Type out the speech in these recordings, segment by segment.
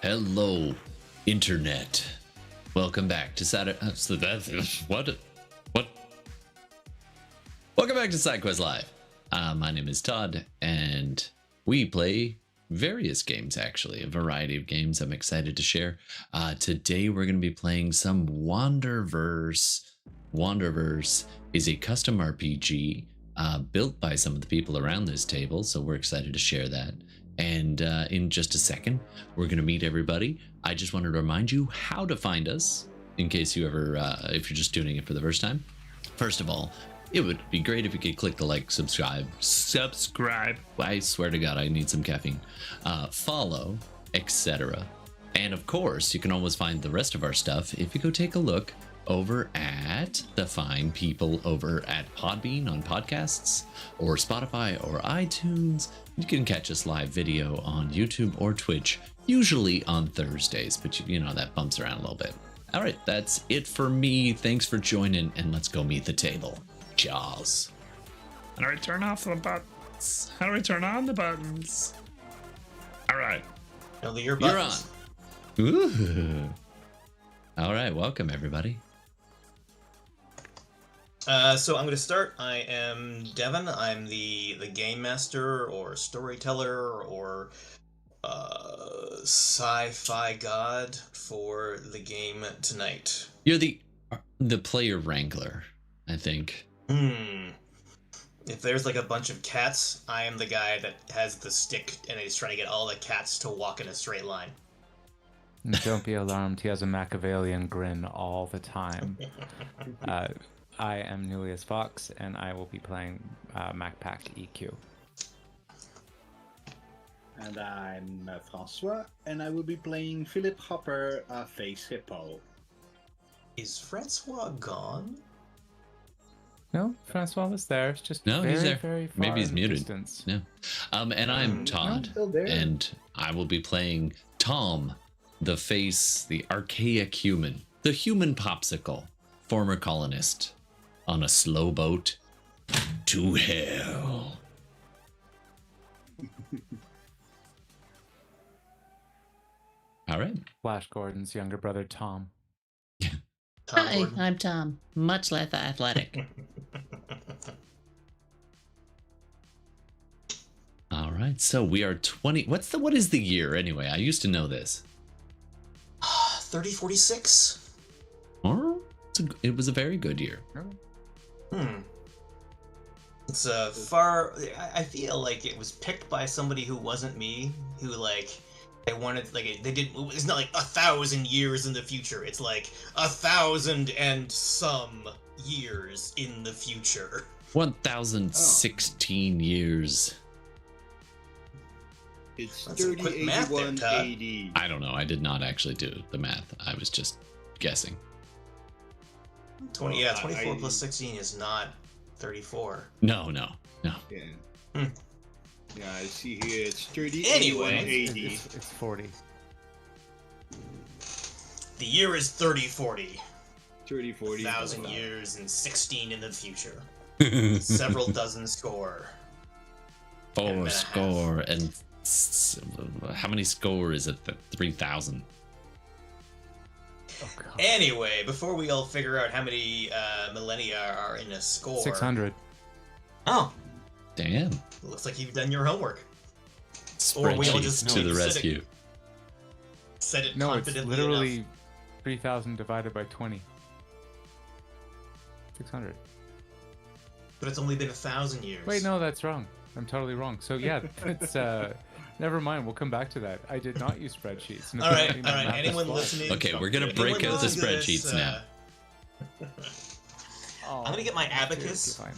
Hello, Internet. Welcome back to What? Welcome back to SideQuestsLive. My name is Todd, and we play various games, actually, a variety of games I'm excited to share. Today we're going to be playing some Wanderverse. Wanderverse is a custom RPG built by some of the people around this table, so we're excited to share that. And in just a second, we're going to meet everybody. I just wanted to remind you how to find us in case you ever, if you're just tuning in for the first time. First of all, it would be great if you could click the like, subscribe. I swear to God, I need some caffeine. Follow, etc. And of course, you can always find the rest of our stuff if you go take a look over at the fine people over at Podbean on podcasts, or Spotify or iTunes. You can catch us live video on YouTube or Twitch, usually on Thursdays, but you know that bumps around a little bit. All right, that's it for me. Thanks for joining, and let's go meet the table. Jaws. How do I turn off the buttons? How do I turn on the buttons? All right. Your buttons. You're on. Ooh. All right, welcome everybody. So I'm going to start. I am Devin. I'm the game master or storyteller or sci-fi god for the game tonight. You're the player wrangler, I think. If there's like a bunch of cats, I am the guy that has the stick and is trying to get all the cats to walk in a straight line. Don't be alarmed, he has a Machiavellian grin all the time. I am Nulius Fox, and I will be playing MacPack EQ. And I'm Francois, and I will be playing Philip Hopper, Face Hippo. Is Francois gone? No, Francois was there. It's just no, very, he's there. Very far. Maybe he's muted. Distance. Yeah. And I'm Todd, still there. and I will be playing Tom, the face, the archaic human, the human popsicle, former colonist on a slow boat to hell. All right. Flash Gordon's younger brother, Tom. Hi, I'm Tom. Much less athletic. All right. So we are 20. What is the year anyway? I used to know this. 3046? Oh, it was a very good year. It's far. I feel like it was picked by somebody who wasn't me, who like they wanted like they didn't. It's not like 1,000 years in the future. It's like 1,000 and some years in the future. 1,016 years. It's That's some quick math there, 3081 AD. I don't know. I did not actually do the math. I was just guessing. 24 plus 16 is not 34. No. Yeah. Yeah, I see here it's 3081 Anyway. AD. It's 40. The year is 3040. 3040. 1,000 years and 16 in the future. Several dozen score. Four score and how many score is it? 3,000. Oh, God. Anyway, before we all figure out how many millennia are in a score. 600. Oh, Damn. looks like you've done your homework. Or we all just Spreadsheets to the said it- rescue. Said it No, it's confidently literally enough. 3,000 divided by 20. 600. But it's only been 1,000 years. Wait, no, that's wrong. I'm totally wrong. So yeah, it's never mind. We'll come back to that. I did not use spreadsheets. All right. Anyone listening? Okay, we're gonna anyone break out the listening to this, spreadsheets now. Oh, I'm gonna get my okay, abacus. fine.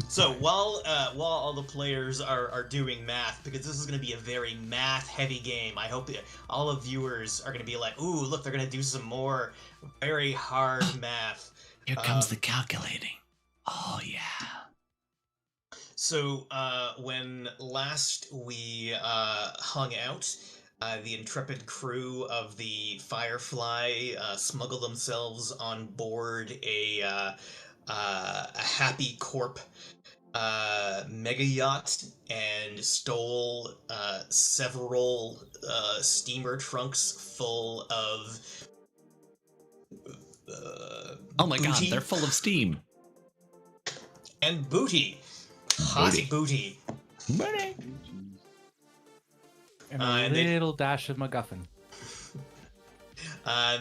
So while all the players are doing math, because this is going to be a very math-heavy game, I hope that all the viewers are going to be like, "Ooh, look, they're going to do some more very hard math." Here comes the calculating. Oh yeah. So when last we hung out, the intrepid crew of the Firefly smuggled themselves on board a Happy Corp mega yacht and stole several steamer trunks full of Oh my god, booty they're full of steam. and booty. Hot booty. Booty. And a and little dash of MacGuffin.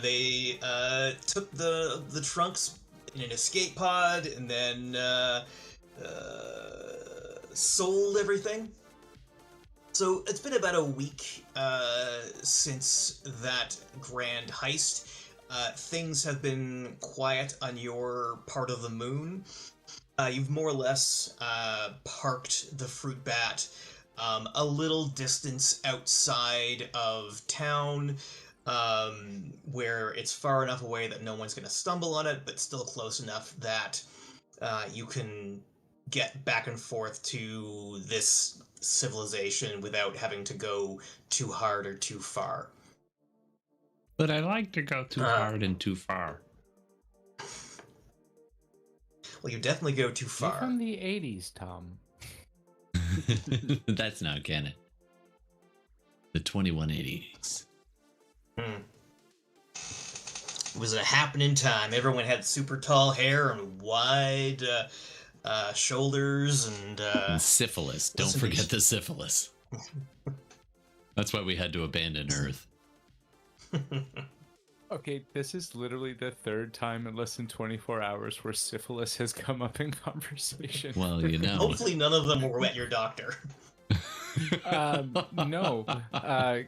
They took the trunks in an escape pod and then sold everything. So it's been about a week since that grand heist. Things have been quiet on your part of the moon. You've more or less parked the fruit bat a little distance outside of town, where it's far enough away that no one's going to stumble on it, but still close enough that you can get back and forth to this civilization without having to go too hard or too far. But I like to go too hard and too far. Well, you definitely go too You're far. from the 80s, Tom. That's not canon. The 2180s. It was a happening time. Everyone had super tall hair and wide shoulders and And syphilis. Don't listen, forget the syphilis. That's why we had to abandon Earth. Okay, this is literally the third time in less than 24 hours where syphilis has come up in conversation. Well, you know. hopefully none of them were at your doctor. No,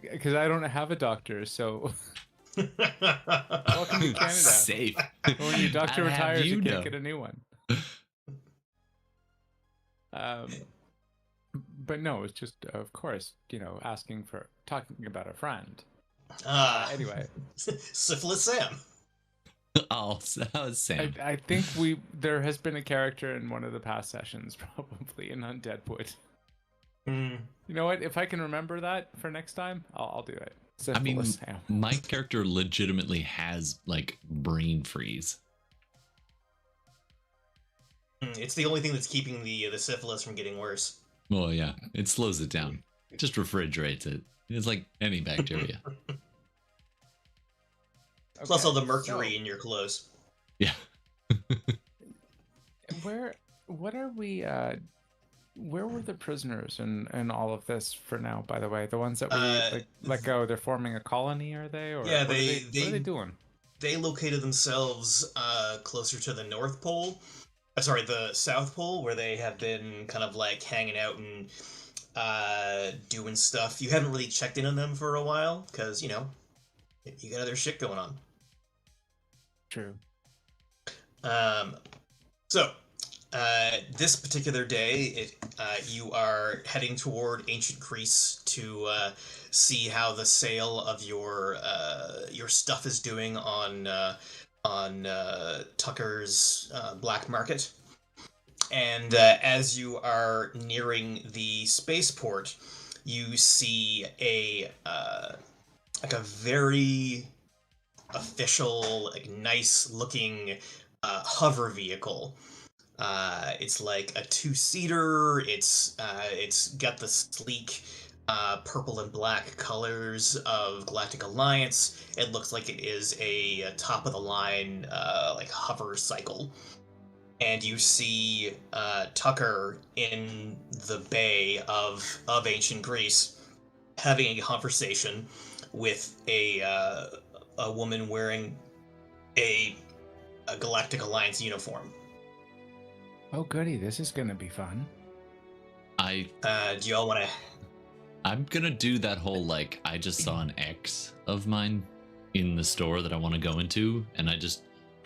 because I don't have a doctor, so welcome to Canada. Safe. When your doctor I'd have retires, you know. can't get a new one. But no, it's just, of course, talking about a friend. Anyway, Syphilis Sam. Oh, Sam. I think there has been a character in one of the past sessions, probably in Undeadwood. You know what? If I can remember that for next time, I'll do it. I mean, Syphilis Sam. my character legitimately has, like, brain freeze. It's the only thing that's keeping the syphilis from getting worse. Well, yeah, it slows it down. Just refrigerates it. It's like any bacteria. Plus Okay, all the mercury so in your clothes. Yeah. where were the prisoners in all of this for now, by the way? The ones that we let go, they're forming a colony, are they? Or Yeah, what are they doing? They located themselves closer to the North Pole. Sorry, the South Pole, where they have been kind of like hanging out and doing stuff. You haven't really checked in on them for a while because, you got other shit going on. True. So, this particular day, you are heading toward ancient Greece to see how the sale of your stuff is doing on Tucker's black market. And as you are nearing the spaceport, you see a very official, like nice looking hover vehicle. It's like a 2-seater. It's got the sleek purple and black colors of Galactic Alliance. It looks like it is a top of the line like hover cycle. And you see Tucker in the bay of ancient Greece having a conversation with a woman wearing a Galactic Alliance uniform. Oh, goody! This is gonna be fun. Do y'all want to? I'm gonna do that whole, like, I just saw an X of mine in the store that I want to go into, and I just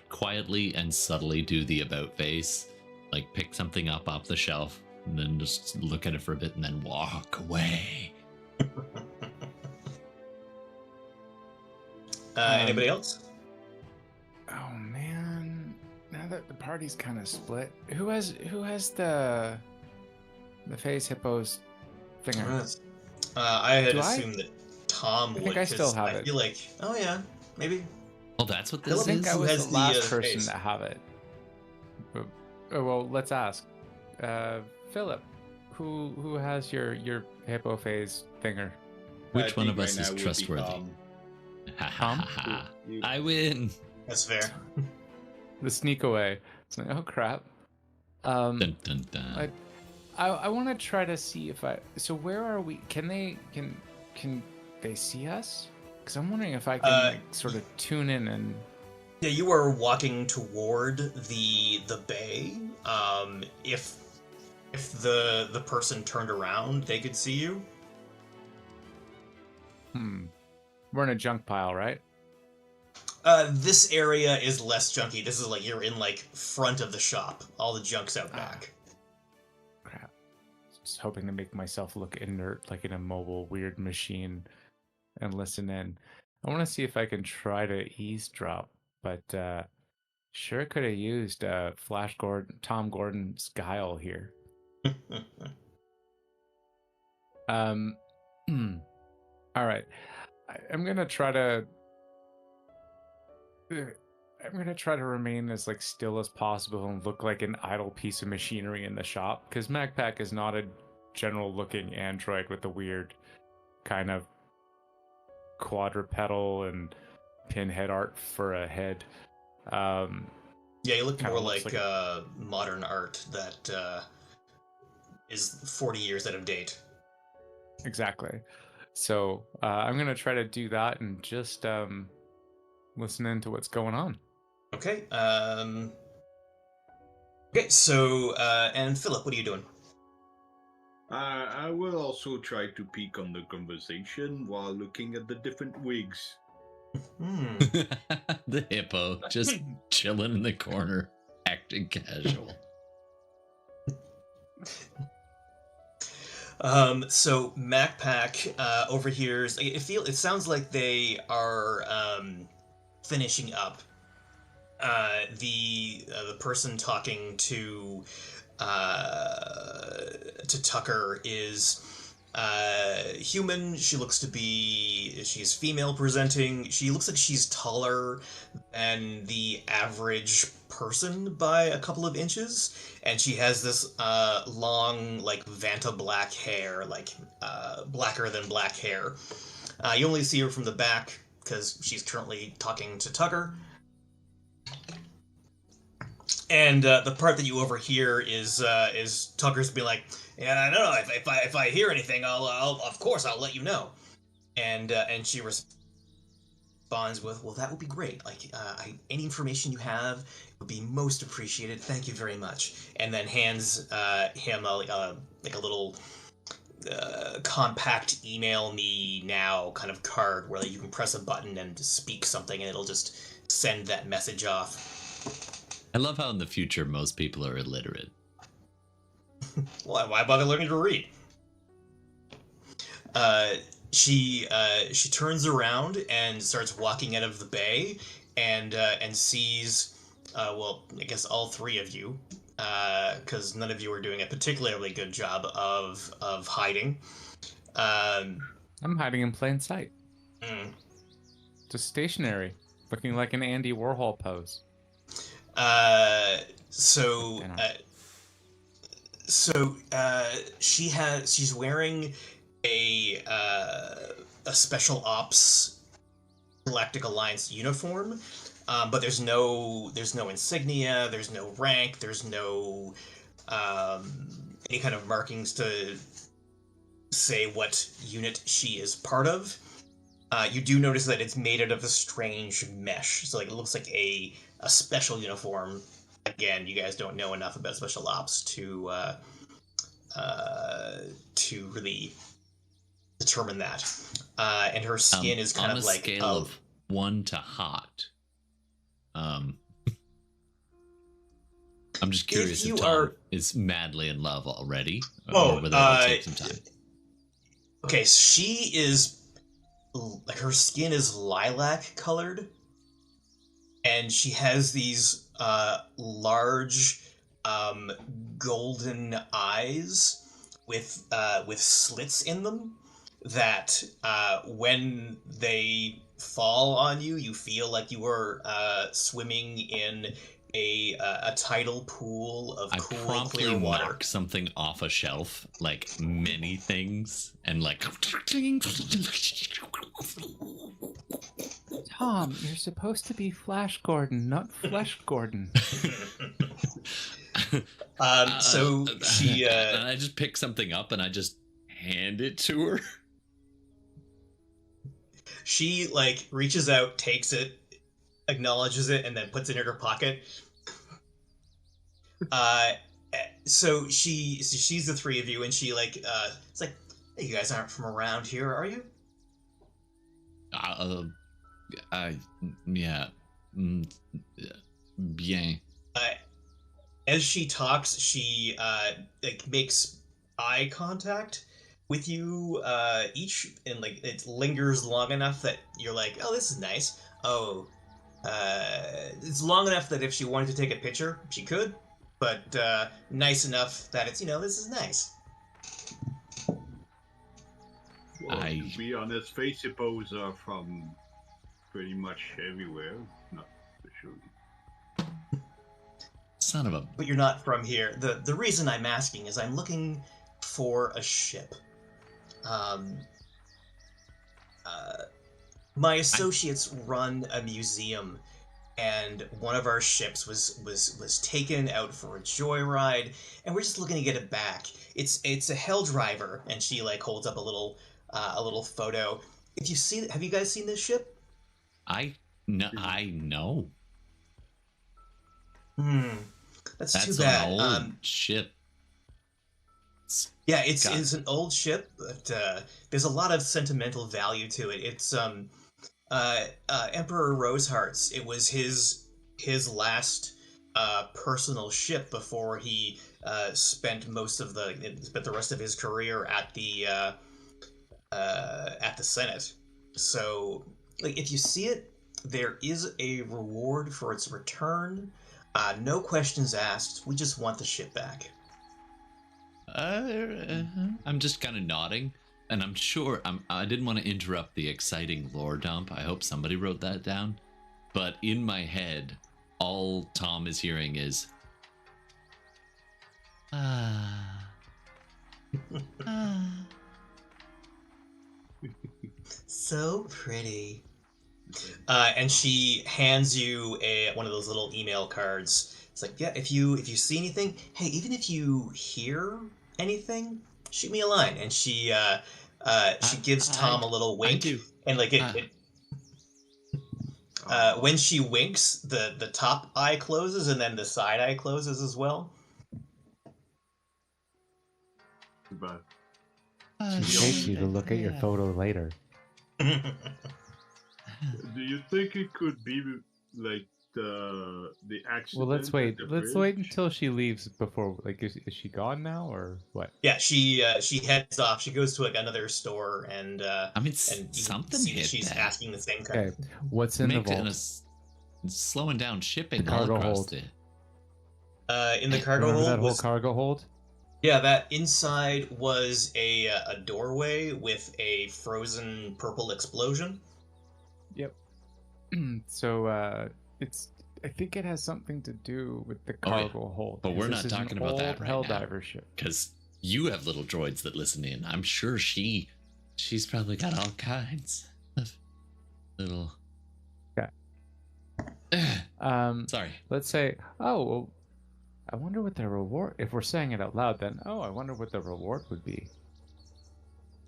quietly and subtly do the about face, like pick something up off the shelf and then just look at it for a bit and then walk away. Anybody else? Oh man! Now that the party's kind of split, who has the phase hippo's finger? I had Do I? assumed that Tom would. think I still 'cause have I it. feel like, oh yeah, maybe. Oh, that's what I this think is? I Who was has the the, last person face? to have it. Well, let's ask. Philip, who has your hippo phase thinger? Which one think of us right is now would be trustworthy? Tom. Ha ha ha ha. I win. That's fair. The sneak away. It's like, oh crap. Dun, dun, dun. I want to try to see if I. So where are we? Can they see us? Because I'm wondering if I can like, sort of tune in and. Yeah, you are walking toward the bay. If the person turned around, they could see you. We're in a junk pile, right? This area is less junky. This is like you're in like front of the shop. All the junk's out back. Crap. Just hoping to make myself look inert, like in a mobile weird machine, and listen in. I want to see if I can try to eavesdrop, but sure could have used Tom Gordon's guile here. All right. I'm gonna try to remain as like still as possible and look like an idle piece of machinery in the shop, because MacPack is not a general looking android with a weird kind of quadrupedal and pinhead art for a head. Yeah, you look more looks like modern art that is 40 years out of date. Exactly. So I'm gonna try to do that and just listen into what's going on. Okay. Okay. So, and Philip, what are you doing? I will also try to peek on the conversation while looking at the different wigs. The hippo just chilling in the corner, acting casual. So MacPack overhears. It sounds like they are finishing up. The person talking to Tucker is human. She's female presenting. She looks like she's taller than the average person by a couple of inches, and she has this long, like Vanta black hair, like blacker than black hair. You only see her from the back because she's currently talking to Tucker. And the part that you overhear is Tucker's being like, "Yeah, I don't know. If I hear anything, I'll of course I'll let you know." And she responds with, "Well, that would be great. Like, any information you have would be most appreciated. Thank you very much." And then hands him like a little compact email me now kind of card where you can press a button and speak something, and it'll just send that message off. I love how in the future most people are illiterate. Why bother learning to read? She turns around and starts walking out of the bay, and sees, well, I guess all three of you, because none of you are doing a particularly good job of hiding. I'm hiding in plain sight. Just stationary, looking like an Andy Warhol pose. She's wearing a special ops Galactic Alliance uniform, but there's no insignia, there's no rank, there's no any kind of markings to say what unit she is part of. You do notice that it's made out of a strange mesh, so like it looks like a special uniform. Again, you guys don't know enough about special ops to really determine that. And her skin is kind of like on a scale of 1 to hot. I'm just curious if Tom is madly in love already, or whether it'll take some time. Okay, she is like, her skin is lilac colored, and she has these large golden eyes with slits in them that when they fall on you, you feel like you are swimming in a tidal pool of I cool, promptly clear water. knock something off a shelf, like many things, and like. Tom, you're supposed to be Flash Gordon, not Flesh Gordon. So she and I just pick something up and I just hand it to her. she like reaches out, takes it, acknowledges it, and then puts it in her pocket. So she's the three of you, and she like it's like, hey, you guys aren't from around here, are you? Yeah. Bien. As she talks, she like makes eye contact with you each, and like it lingers long enough that you're like, oh, this is nice. Oh, it's long enough that if she wanted to take a picture, she could, but nice enough that it's, this is nice. Well, to be honest, face hippos are from pretty much everywhere. Not for sure. Son of a... But you're not from here. The reason I'm asking is I'm looking for a ship. My associates run a museum, and one of our ships was taken out for a joyride, and we're just looking to get it back. It's a Hell Driver, and she like holds up a little photo. Have you guys seen this ship? I know. That's too bad. An old ship. Yeah, it's an old ship, but there's a lot of sentimental value to it. It's Emperor Roseheart's. It was his last personal ship before he spent the rest of his career at the Senate. So, like, if you see it, there is a reward for its return. No questions asked. We just want the ship back. I'm just kind of nodding, and I'm sure I didn't want to interrupt the exciting lore dump. I hope somebody wrote that down. But in my head, all Tom is hearing is, So pretty. And she hands you one of those little email cards. It's like, yeah, if you see anything, hey, even if you hear anything, shoot me a line. And she gives Tom a little wink. I do. And like when she winks, the top eye closes and then the side eye closes as well. Goodbye. She takes you to look at your photo later. Do you think it could be like the accident? Well, let's wait. at the Let's wait bridge? until she leaves before. Like, is she gone now or what? Yeah, she heads off. She goes to like another store and I mean, and you something see that hit she's that. asking the same kind. Okay, what's in the Makes it vault? slowing down shipping The all cargo across hold. In the cargo Remember hold that whole was cargo hold? yeah, that inside was a doorway with a frozen purple explosion. Yep. So I think it has something to do with the Oh, yeah. cargo hold. But we're because not this is an talking about that old right now. Helldiver ship. Because you have little droids that listen in. I'm sure she's probably got all kinds of little. Sorry. Let's say, oh, well, I wonder what the reward. If we're saying it out loud, then I wonder what the reward would be.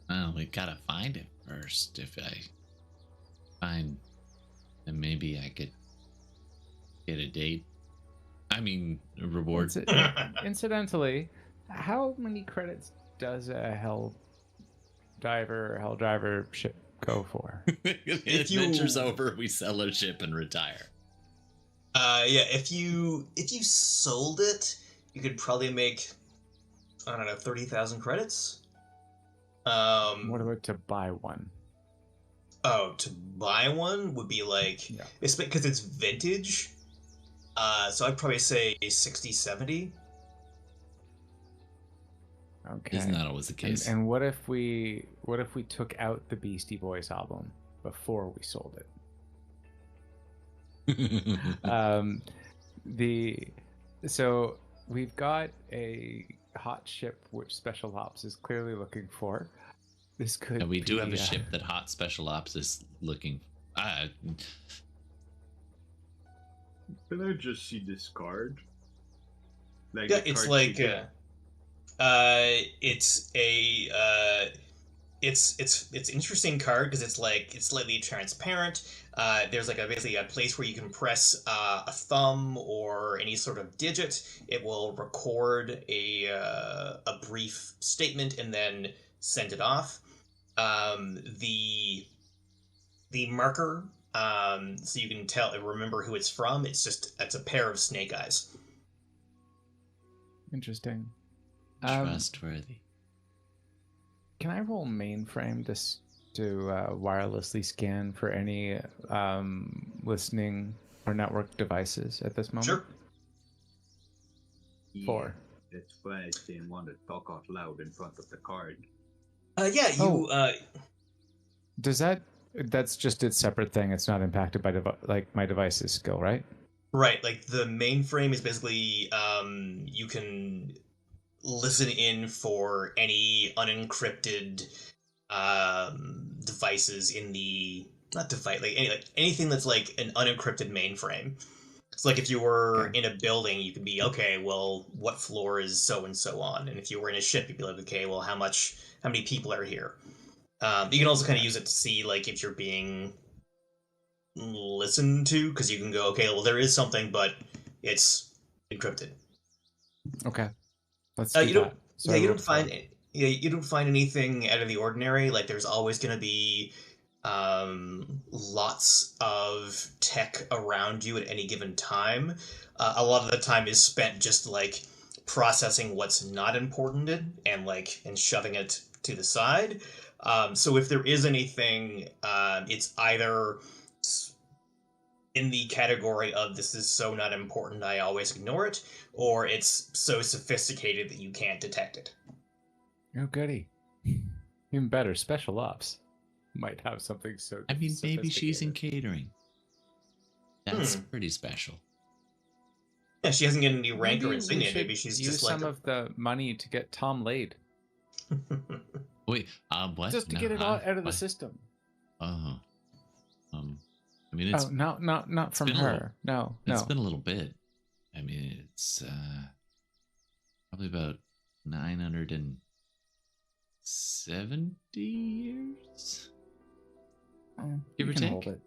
Well, we gotta find it first. If I find, then maybe I could get a date. I mean, a reward. Incidentally, how many credits does a Helldiver ship go for? Adventure's over. We sell our ship and retire. Yeah, if you sold it, you could probably make, I don't know, 30,000 credits. What about to buy one? Oh, to buy one would be like, Yeah. it's because it's vintage. So I'd probably say 60, 70. Okay. Isn't that always the case? And what if we took out the Beastie Boys album before we sold it? So we've got a hot ship which Special Ops is clearly looking for. This could And we do be, have a ship that Hot Special Ops is looking. Can I just see this card? Like Yeah, the it's card like you get? it's a it's interesting card because it's like it's slightly transparent. There's like basically a place where you can press a thumb or any sort of digit. It will record a brief statement and then send it off. The marker, so you can remember who it's from. It's a pair of snake eyes. Interesting. Trustworthy. Can I roll mainframe to wirelessly scan for any listening or network devices at this moment? Sure. 4. That's why I didn't want to talk out loud in front of the card. Yeah, you. Does that's just its separate thing? It's not impacted by my device's skill, right? Right, like the mainframe is basically you can listen in for any unencrypted devices in the not device like anything that's like an unencrypted mainframe. It's like if you were in a building, you could be okay. Well, what floor is so and so on? And if you were in a ship, you'd be like, okay, well, how many people are here? You can also kind of use it to see like if you're being listened to, because you can go, okay, well, there is something, but it's encrypted. Okay, let's do that. So you don't find anything out of the ordinary. Like there's always going to be lots of tech around you at any given time. A lot of the time is spent just like processing what's not important and shoving it to the side. So if there is anything, it's either in the category of this is so not important I always ignore it, or it's so sophisticated that you can't detect it. Oh, goody. Even better, Special Ops might have something so I mean, maybe she's in catering. That's pretty special. Yeah, she hasn't gotten any rank or insignia. Maybe Maybe she's use just like some of the money to get Tom laid. Wait, what? Just to get it all out of the system. Oh. I mean, it's not from her. No. It's been a little bit. I mean, it's probably about 970 years. Give or take. Hold it.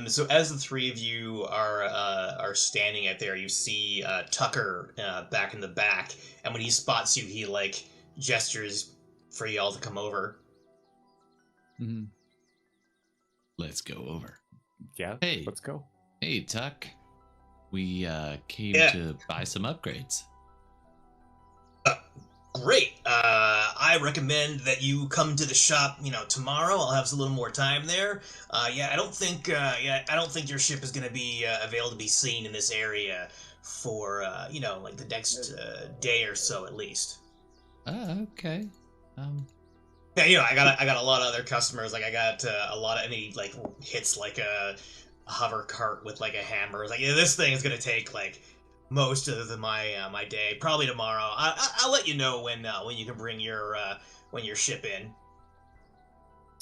So as the three of you are standing out there, you see Tucker back in the back, and when he spots you, he like gestures for y'all to come over. Mm-hmm. Let's go over. Yeah. Hey, let's go. Hey, Tuck. We came to buy some upgrades. Great. I recommend that you come to the shop, tomorrow. I'll have a little more time there. I don't think your ship is going to be available to be seen in this area for, like the next day or so at least. Okay. Yeah, I got a lot of other customers. Like I got a lot of, and he like hits like a hover cart with like a hammer. It's like, yeah, this thing is going to take like most of my day, probably tomorrow. I'll let you know when you can bring your ship in.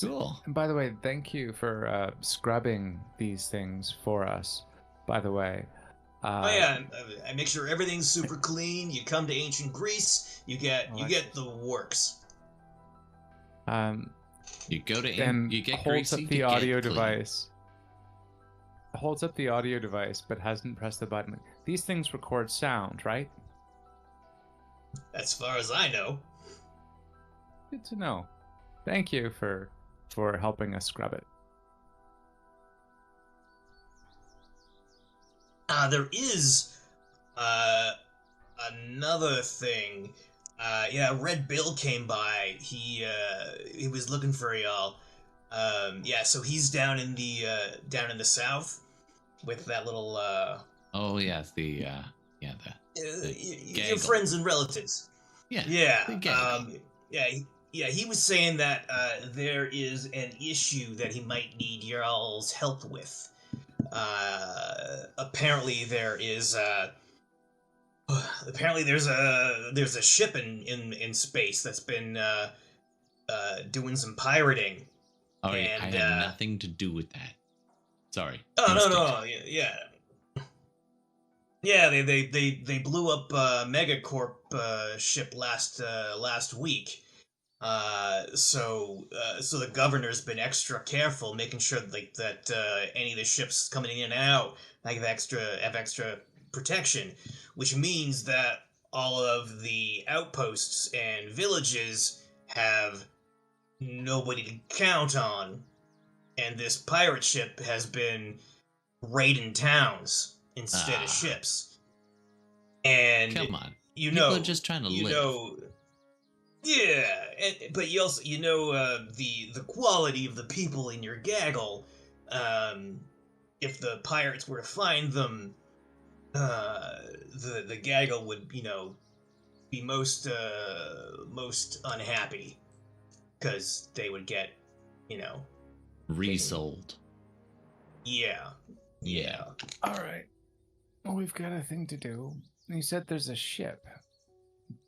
Cool. And by the way, thank you for scrubbing these things for us. By the way, I make sure everything's super clean. You come to ancient Greece, you get the works. You go to you get holds greasy, up the you audio get clean. device. Holds up the audio device, but hasn't pressed the button. These things record sound, right? As far as I know. Good to know. Thank you for helping us scrub it. There is another thing. Red Bill came by. He was looking for y'all. So he's down in the south with that little Oh yeah, the your friends and relatives. Yeah. He was saying that there is an issue that he might need y'all's help with. apparently there's a ship in space that's been doing some pirating. All right, I And, had nothing to do with that. Sorry. Oh Instinct. no, yeah. Yeah, they blew up Megacorp ship last week. So the governor's been extra careful, making sure that any of the ships coming in and out have extra protection, which means that all of the outposts and villages have nobody to count on, and this pirate ship has been raiding towns instead of ships. And come on, people are just trying to live. Yeah, but you also the quality of the people in your gaggle. If the pirates were to find them, the gaggle would be most unhappy, because they would get resold. Yeah. All right. Well, we've got a thing to do. You said there's a ship,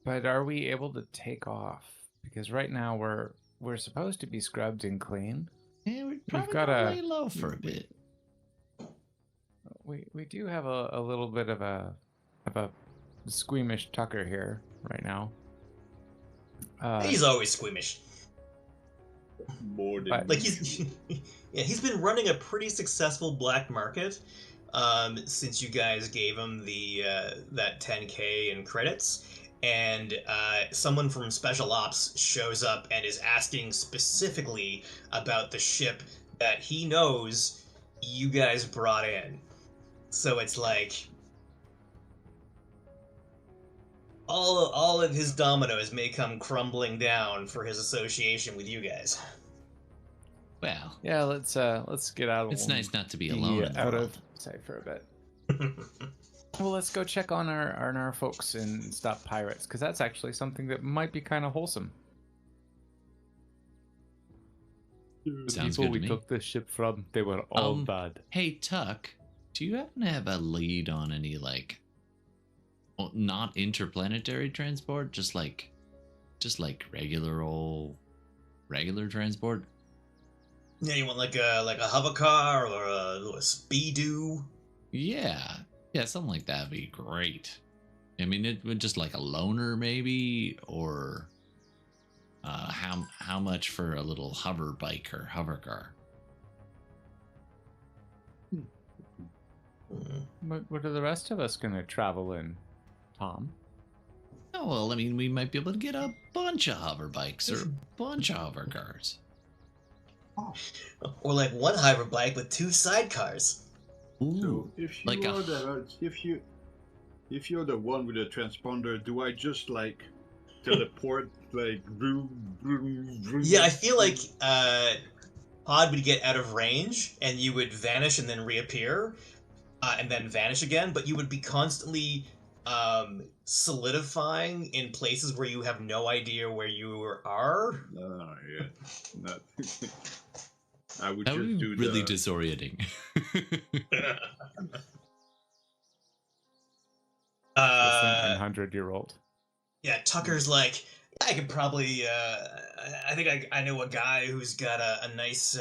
but are we able to take off? Because right now we're supposed to be scrubbed and clean. Yeah, we've got to lay low for a bit. We do have a little bit of a squeamish Tucker here right now. He's always squeamish. More than he's been running a pretty successful black market since you guys gave him that 10K in credits, and someone from Special Ops shows up and is asking specifically about the ship that he knows you guys brought in. So it's like all of his dominoes may come crumbling down for his association with you guys. Well, yeah, let's get out of. It's nice not to be alone. Out of sight for a bit. Well, let's go check on our folks and stop pirates, because that's actually something that might be kind of wholesome. The Sounds people good to we me. took this ship from, they were all bad. Hey, Tuck, do you happen to have a lead on any not interplanetary transport, just like regular transport? Yeah, you want like a hover car or a speedoo? Yeah, something like that would be great. I mean, it would just like a loaner maybe, or how much for a little hover bike or hover car? What are the rest of us gonna travel in, Tom? Oh, well, I mean, we might be able to get a bunch of hover bikes or a bunch of hover cars. Or like one hover bike with 2 sidecars. Ooh, So if you like are if you're the one with the transponder, do I just like teleport like vroom, vroom, vroom? Yeah, I feel like Pod would get out of range and you would vanish and then reappear, and then vanish again, but you would be constantly solidifying in places where you have no idea where you are. Oh yeah, not. I would that just would do be really the. disorienting. 900-year-old. Yeah, Tucker's like, I could probably. I think I know a guy who's got a nice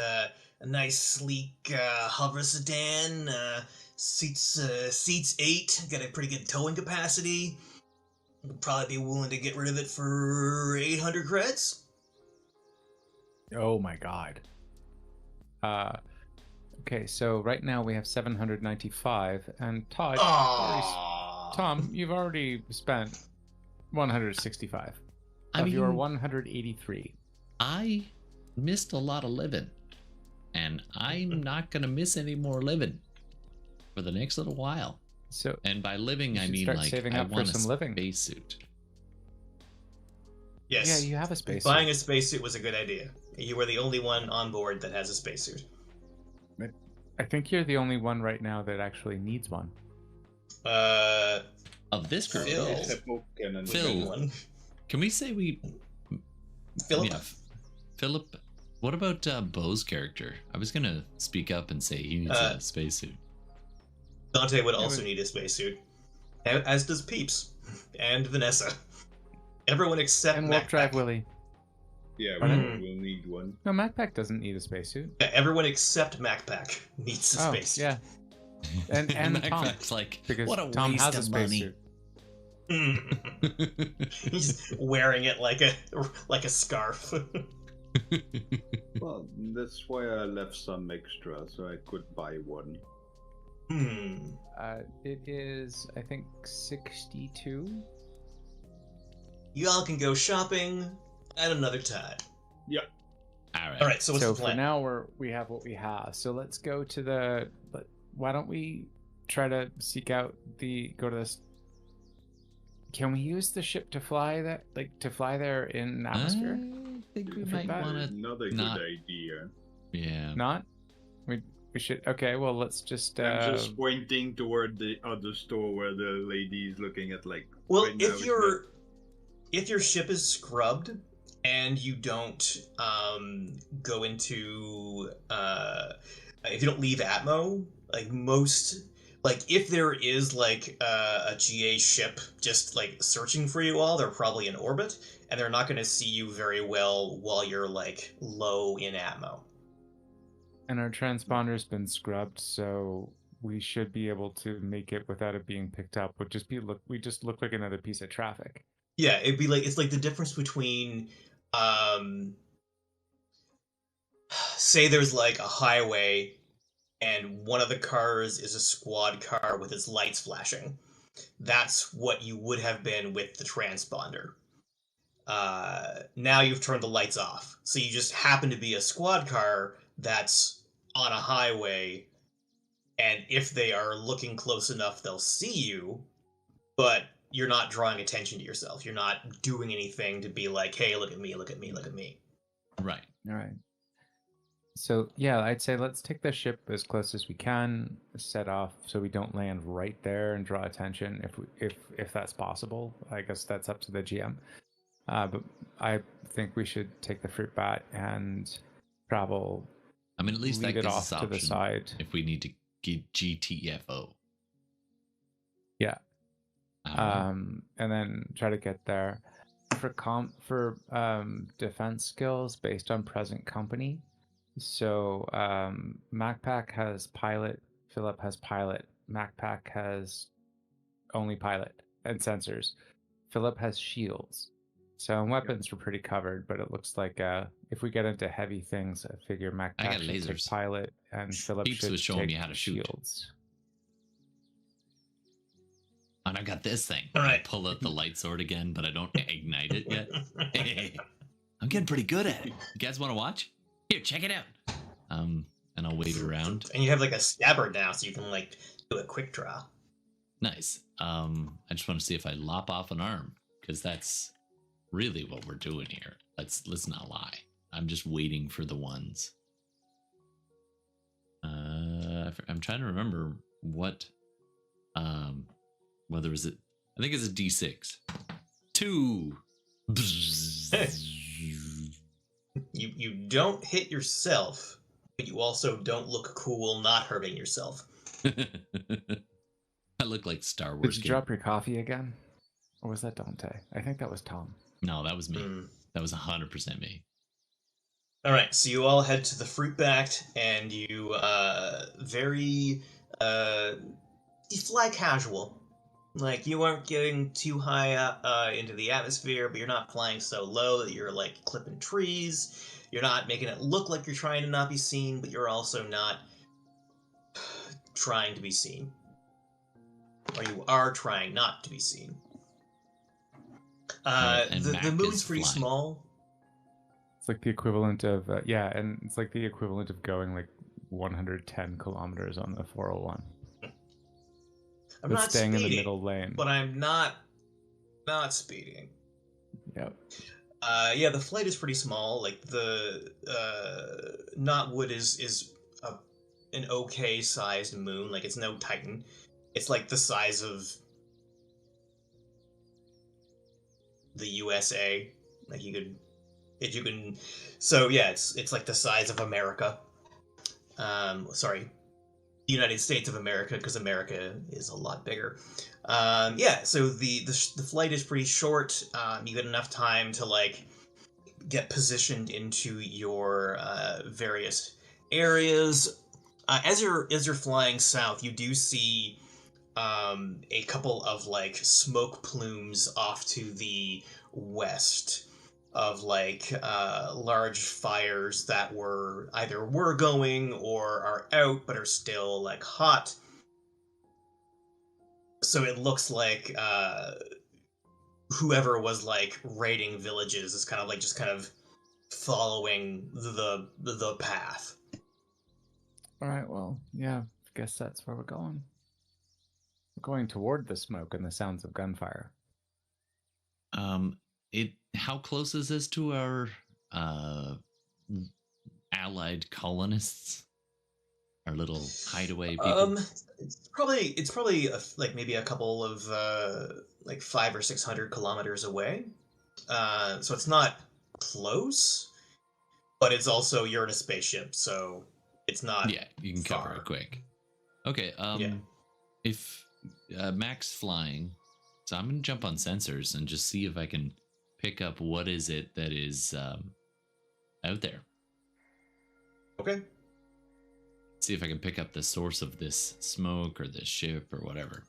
sleek hover sedan. Seats 8. Got a pretty good towing capacity. Would probably be willing to get rid of it for 800 creds. Oh my god. Okay, so right now we have 795, and Todd, Tom, you've already spent 165 of your 183. I missed a lot of living, and I'm not gonna miss any more living for the next little while. So, and by living, I mean like saving I up want for some living. Spacesuit. Yes. Yeah, you have a spacesuit. Buying a spacesuit was a good idea. You were the only one on board that has a spacesuit. I think you're the only one right now that actually needs one. Of this group, Phil. Phil. Can we say we? Philip. Yeah, Philip. What about Bo's character? I was gonna speak up and say he needs a spacesuit. Dante would also need a spacesuit, as does Peeps and Vanessa. Everyone except And Warp Drive MacPack. Willie. Yeah, Pardon? we'll need one. No, MacPack doesn't need a spacesuit. Yeah, everyone except MacPack needs a spacesuit. Yeah. And Tom, MacPack's like, because what a Tom waste has a of money. spacesuit. He's wearing it like a scarf. Well, that's why I left some extra, so I could buy one. It is, I think, 62. You all can go shopping at another time. Yeah. All right. So what's the For plan? now, we have what we have. So let's go to the. Why don't we try to seek out go to this? Can we use the ship to fly that, to fly there in atmosphere? I think we If might that- want to. Another not- good idea. Yeah. Not. We should. Okay. Well, let's just. I'm just pointing toward the other store where the lady is looking at, like. Well, right now if your ship is scrubbed and you don't go into if you don't leave Atmo, like most. Like, if there is, like, a GA ship just, like, searching for you all, they're probably in orbit, and they're not going to see you very well while you're, like, low in Atmo. And our transponder's been scrubbed, so we should be able to make it without it being picked up. We just look like another piece of traffic. Yeah, it'd be like, it's like the difference between, say there's, like, a highway, and one of the cars is a squad car with its lights flashing. That's what you would have been with the transponder. Now you've turned the lights off, so you just happen to be a squad car that's on a highway, and if they are looking close enough, they'll see you, but you're not drawing attention to yourself. You're not doing anything to be like, hey, look at me, look at me, look at me. Right. All right. So yeah, I'd say let's take the ship as close as we can, set off so we don't land right there and draw attention if that's possible. I guess that's up to the GM. But I think we should take the fruit bat and travel. I mean, at least that lead it gives off us to option the side. if we need to get GTFO. Yeah. Um, And then try to get there for defense skills based on present company. So MacPack has pilot, Philip has pilot, MacPack has only pilot and sensors. Philip has shields. So in weapons we're pretty covered, but it looks like if we get into heavy things, I figure I MacPack got should take lasers. pilot and Philip Peeps should was showing take me how to shoot. shields. and I got this thing. All I right. pull out the light sword again, but I don't ignite it yet. I'm getting pretty good at it. You guys want to watch? Here, check it out. And I'll wave it around. And you have like a scabbard now, so you can like do a quick draw. Nice. I just want to see if I lop off an arm, because that's really what we're doing here. Let's not lie. I'm just waiting for the ones. I'm trying to remember what, whether is it. I think it's a D6. 2. You don't hit yourself, but you also don't look cool not hurting yourself. I look like Star Wars. Did you drop your coffee again? Or was that Dante? I think that was Tom. No, that was me. That was 100% me. All right, so you all head to the fruit bat, and you you fly casual. Like, you aren't getting too high up into the atmosphere, but you're not flying so low that you're like clipping trees. You're not making it look like you're trying to not be seen, but you're also not trying to be seen. Or you are trying not to be seen. And The Mac moon's is pretty flying. small. It's like the equivalent of and it's like the equivalent of going like 110 kilometers on the 401. I'm But not staying speeding, in the middle lane. but I'm not speeding. Yep. Yeah, the flight is pretty small. Like the Knotwood is an okay sized moon. Like it's no Titan. It's like the size of the USA. Like you could, if you can. So yeah, it's like the size of America. Sorry, United States of America, because America is a lot bigger. So the flight is pretty short. You get enough time to like get positioned into your various areas. As you're flying south, you do see a couple of like smoke plumes off to the west of like large fires that were going or are out but are still like hot. So it looks like whoever was like raiding villages is kind of like just kind of following the path. All right, well, yeah, I guess that's where we're going. We're going toward the smoke and the sounds of gunfire. How close is this to our allied colonists? Our little hideaway people? It's probably like maybe a couple of like 500 or 600 kilometers away. So it's not close, but it's also you're in a spaceship, so it's not. Yeah, you can far. cover it quick. Okay. If Mac's flying, so I'm gonna jump on sensors and just see if I can pick up what is it that is out there. Okay. See if I can pick up the source of this smoke or this ship or whatever.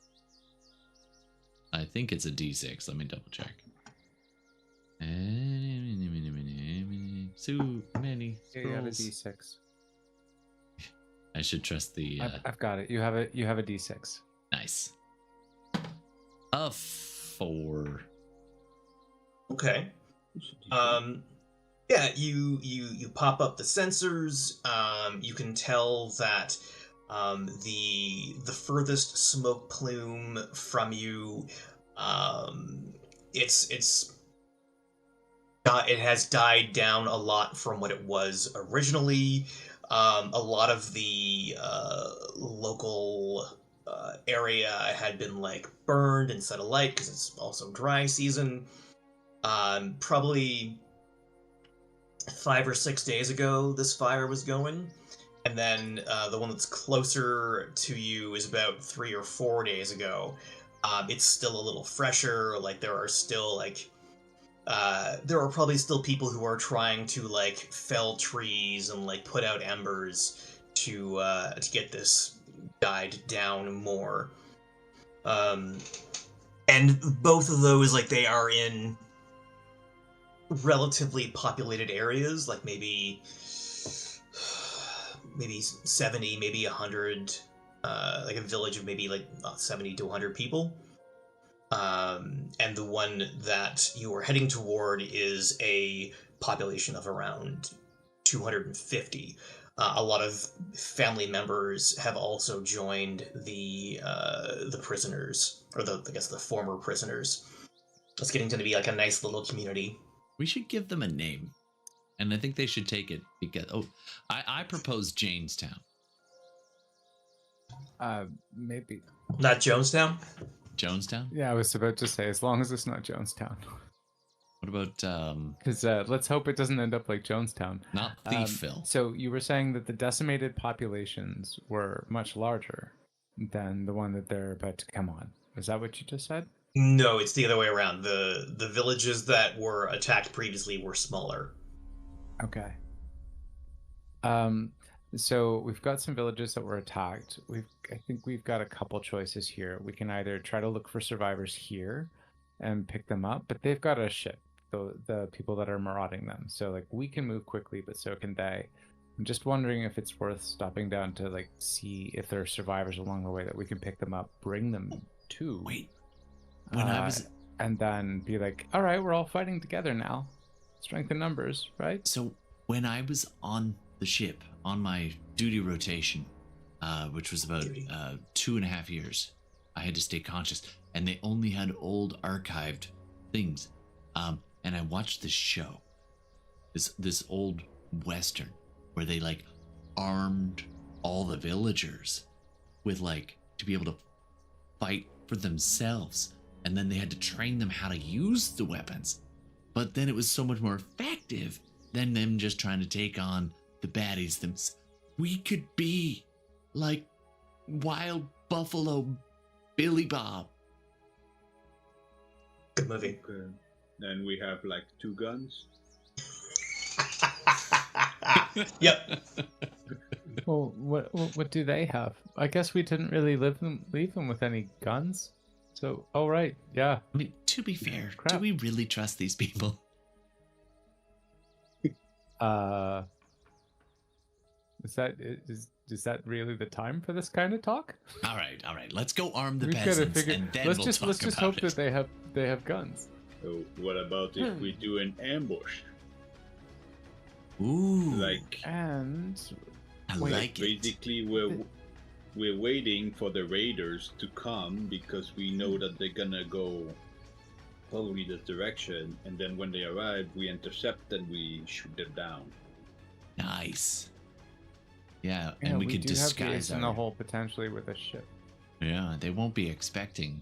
I think it's a D6. Let me double check. So many scrolls. Yeah, you have a D6. I should trust the. I've got it. You have a D6. Nice. A 4. Okay. Yeah, you pop up the sensors. You can tell that the furthest smoke plume from you, it has died down a lot from what it was originally. A lot of the local area had been like burned and set alight because it's also dry season. Probably 5 or 6 days ago, this fire was going, and then the one that's closer to you is about 3 or 4 days ago. It's still a little fresher. Like there are still like there are probably still people who are trying to like fell trees and like put out embers to get this died down more. And both of those, like, they are in relatively populated areas, like maybe 70, maybe 100, like a village of maybe like 70 to 100 people. And the one that you are heading toward is a population of around 250. A lot of family members have also joined the prisoners, or I guess the former prisoners. It's getting to be like a nice little community. We should give them a name, and I think they should take it because I propose Janestown. Maybe Not Jonestown. Jonestown? Yeah, I was about to say, as long as it's not Jonestown. What about Because let's hope it doesn't end up like Jonestown. not Thiefville? So you were saying that the decimated populations were much larger than the one that they're about to come on. Is that what you just said? No, it's the other way around. The villages that were attacked previously were smaller. Okay. So we've got some villages that were attacked. I think we've got a couple choices here. We can either try to look for survivors here and pick them up, but they've got a ship, the people that are marauding them. So like we can move quickly, but so can they. I'm just wondering if it's worth stopping down to like see if there are survivors along the way that we can pick them up, bring them to. Wait. When I was and then be like, all right, we're all fighting together now. Strength in numbers, right? So when I was on the ship on my duty rotation, which was about 2.5 years, I had to stay conscious, and they only had old archived things. And I watched this show, this old Western, where they like armed all the villagers with like to be able to fight for themselves. And then they had to train them how to use the weapons. But then it was so much more effective than them just trying to take on the baddies themselves. We could be like Wild Buffalo Billy Bob. Good movie. Okay. Then we have like 2 guns. Yep. Well, what do they have? I guess we didn't really leave them with any guns. So, oh right, yeah. I mean, to be fair, Crap. do we really trust these people? Is that really the time for this kind of talk? All right. Let's go arm the We've gotta peasants, figure. and then Let's we'll just talk let's just about hope it. that they have guns. So what about if we do an ambush? Ooh, Like And I wait, like it. basically we're waiting for the raiders to come because we know that they're gonna go probably this direction, and then when they arrive, we intercept and we shoot them down. Nice. Yeah, yeah, and we could do have the disguise ace in the our. hole potentially with a ship. Yeah, they won't be expecting.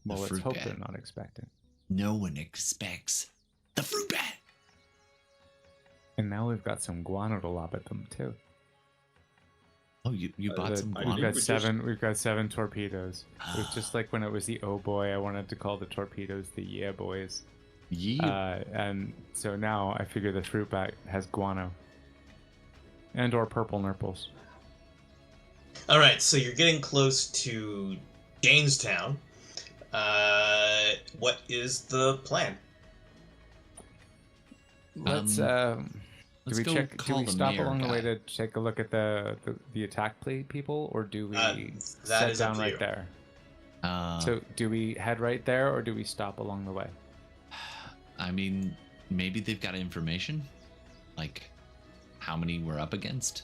Well, let's fruit hope bat. they're not expecting. No one expects the fruit bat. And now we've got some guano to lob at them too. Oh, you bought that- some I guano? think we just- We've got 7 torpedoes. It was just like when it was the oh boy, I wanted to call the torpedoes the yeah boys. Yeah. And so now I figure the fruit bat has guano. And or purple nurples. All right, so you're getting close to Jamestown. What is the plan? Let's Let's do go we check? Do call we the stop mayor along the way guy. to take a look at the attack people, or do we That sit is up down to right you. there? Uh, So do we head right there, or do we stop along the way? I mean, maybe they've got information, like how many we're up against.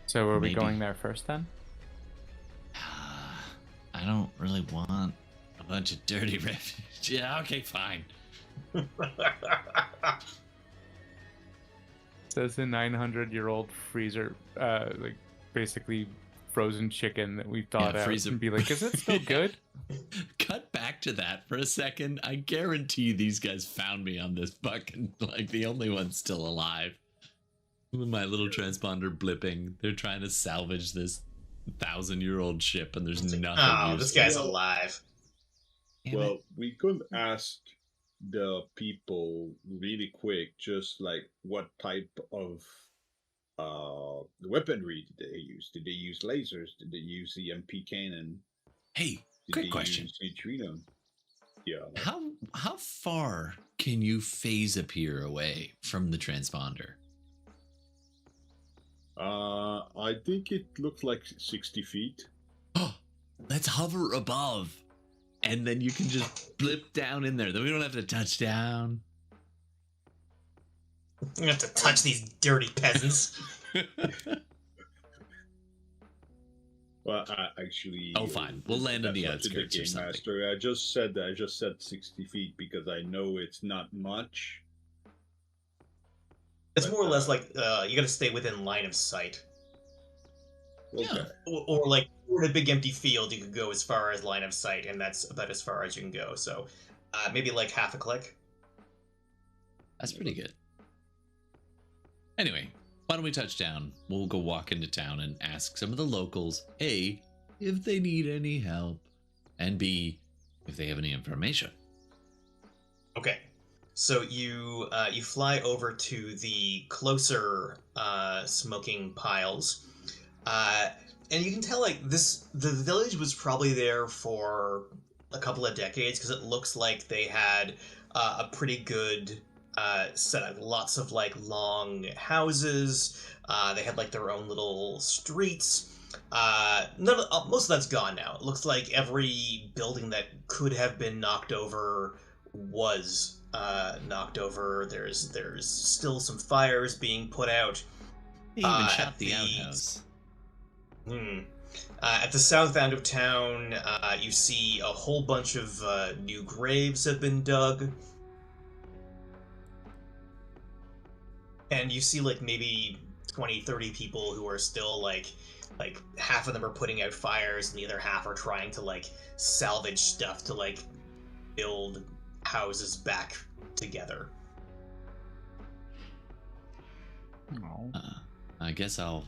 So are we Maybe. going there first then? I don't really want a bunch of dirty refugees. Yeah, okay, fine. Says the 900-year-old freezer, like basically frozen chicken that we thought out, freezer- and be like, is it still good? Cut back to that for a second. I guarantee these guys found me on this fucking, like, the only one still alive. With my little transponder blipping. They're trying to salvage this 1,000-year-old ship, and there's nothing. Oh, this useful. guy's alive. Damn Well, it. we could ask the people really quick, just like what type of weaponry did they use? Did they use lasers? Did they use the MP cannon? Hey, Did quick they question. use neutrino? Yeah. like- How far can you phase appear away from the transponder? I think it looked like 60 feet. Let's hover above, and then you can just blip down in there. Then we don't have to touch down. You have to touch these dirty peasants. Well, actually. Oh, fine. We'll land in the that's up to outskirts or Game something. Master. I just said 60 feet because I know it's not much. It's more or less like you gotta stay within line of sight. Okay. Yeah. Or like, we're in a big empty field, you could go as far as line of sight, and that's about as far as you can go. So maybe like half a click. That's pretty good. Anyway, why don't we touch down? We'll go walk into town and ask some of the locals, A, if they need any help, and B, if they have any information. Okay. So you fly over to the closer smoking piles, and you can tell like the village was probably there for a couple of decades because it looks like they had a pretty good setup. Lots of like long houses. They had like their own little streets. Most of that's gone now. It looks like every building that could have been knocked over was knocked over. There's still some fires being put out. They even at shot the outhouse. At the south end of town, you see a whole bunch of new graves have been dug. And you see like maybe 20, 30 people who are still like half of them are putting out fires and the other half are trying to like salvage stuff to like build houses back together. No. I guess I'll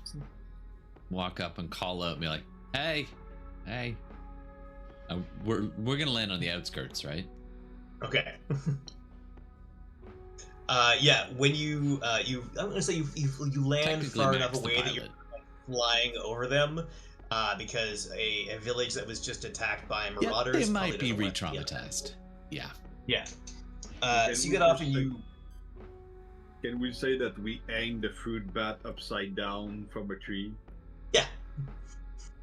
walk up and call out and be like, "Hey, hey." We're gonna land on the outskirts, right? Okay. Yeah. When you I'm gonna say you land Technically, far Mac's enough the away that pilot. you're flying over them, because a village that was just attacked by Yeah, marauders they might be probably doesn't want- re-traumatized. Yeah. Yeah. Can So you we get off just and say- you. Can we say that we hang the fruit bat upside down from a tree? Yeah.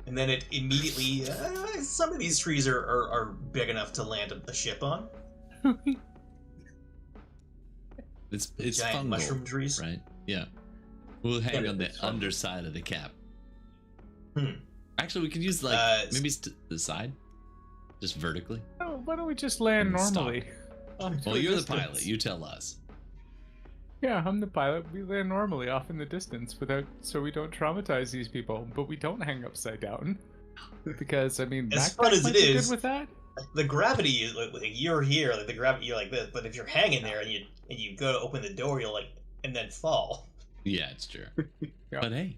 And then it immediately. Some of these trees are big enough to land a ship on. It's Giant fungal, mushroom trees. right? Yeah. We'll hang Yeah, on the it's fungal. underside of the cap. Hmm. Actually, we could use maybe the side, just vertically. Oh, why don't we just land And stop. normally? off Well, the you're the distance? pilot. You tell us. Yeah, I'm the pilot. We land normally off in the distance so we don't traumatize these people, but we don't hang upside down. Because I mean, As backpack fun as might it be is, good with that. The gravity is like you're here, like the gravity you're like this, but if you're hanging there and you go to open the door, you'll like and then fall. Yeah, it's true. Yeah. But hey,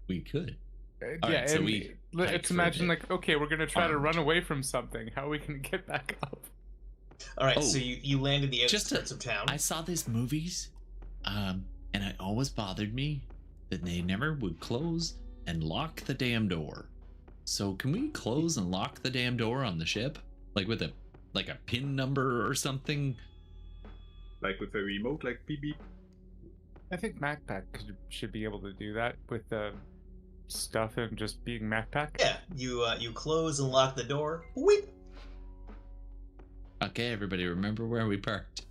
we could. All Yeah, right, so and we let's hike for a imagine bit. like, okay, we're gonna try to Armed. run away from something. How are we gonna get back up? All right, Oh. so you land in the Just outskirts of town. I saw these movies, and it always bothered me that they never would close and lock the damn door. So can we close and lock the damn door on the ship, like with a pin number or something? Like with a remote, like beep beep. I think MacPack should be able to do that with the stuff and just being MacPack. Yeah, you close and lock the door. Weep. Okay, everybody, remember where we parked,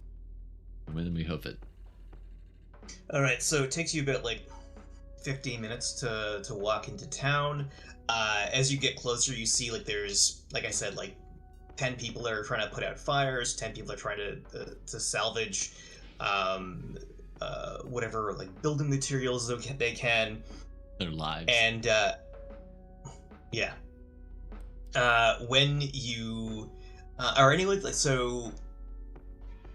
and then we hoof it. All right, so it takes you about like 15 minutes to walk into town. As you get closer, you see like there's, like I said, like 10 people are trying to put out fires. 10 people are trying to salvage whatever like building materials they can. Their lives. And yeah, when you are anyone like so,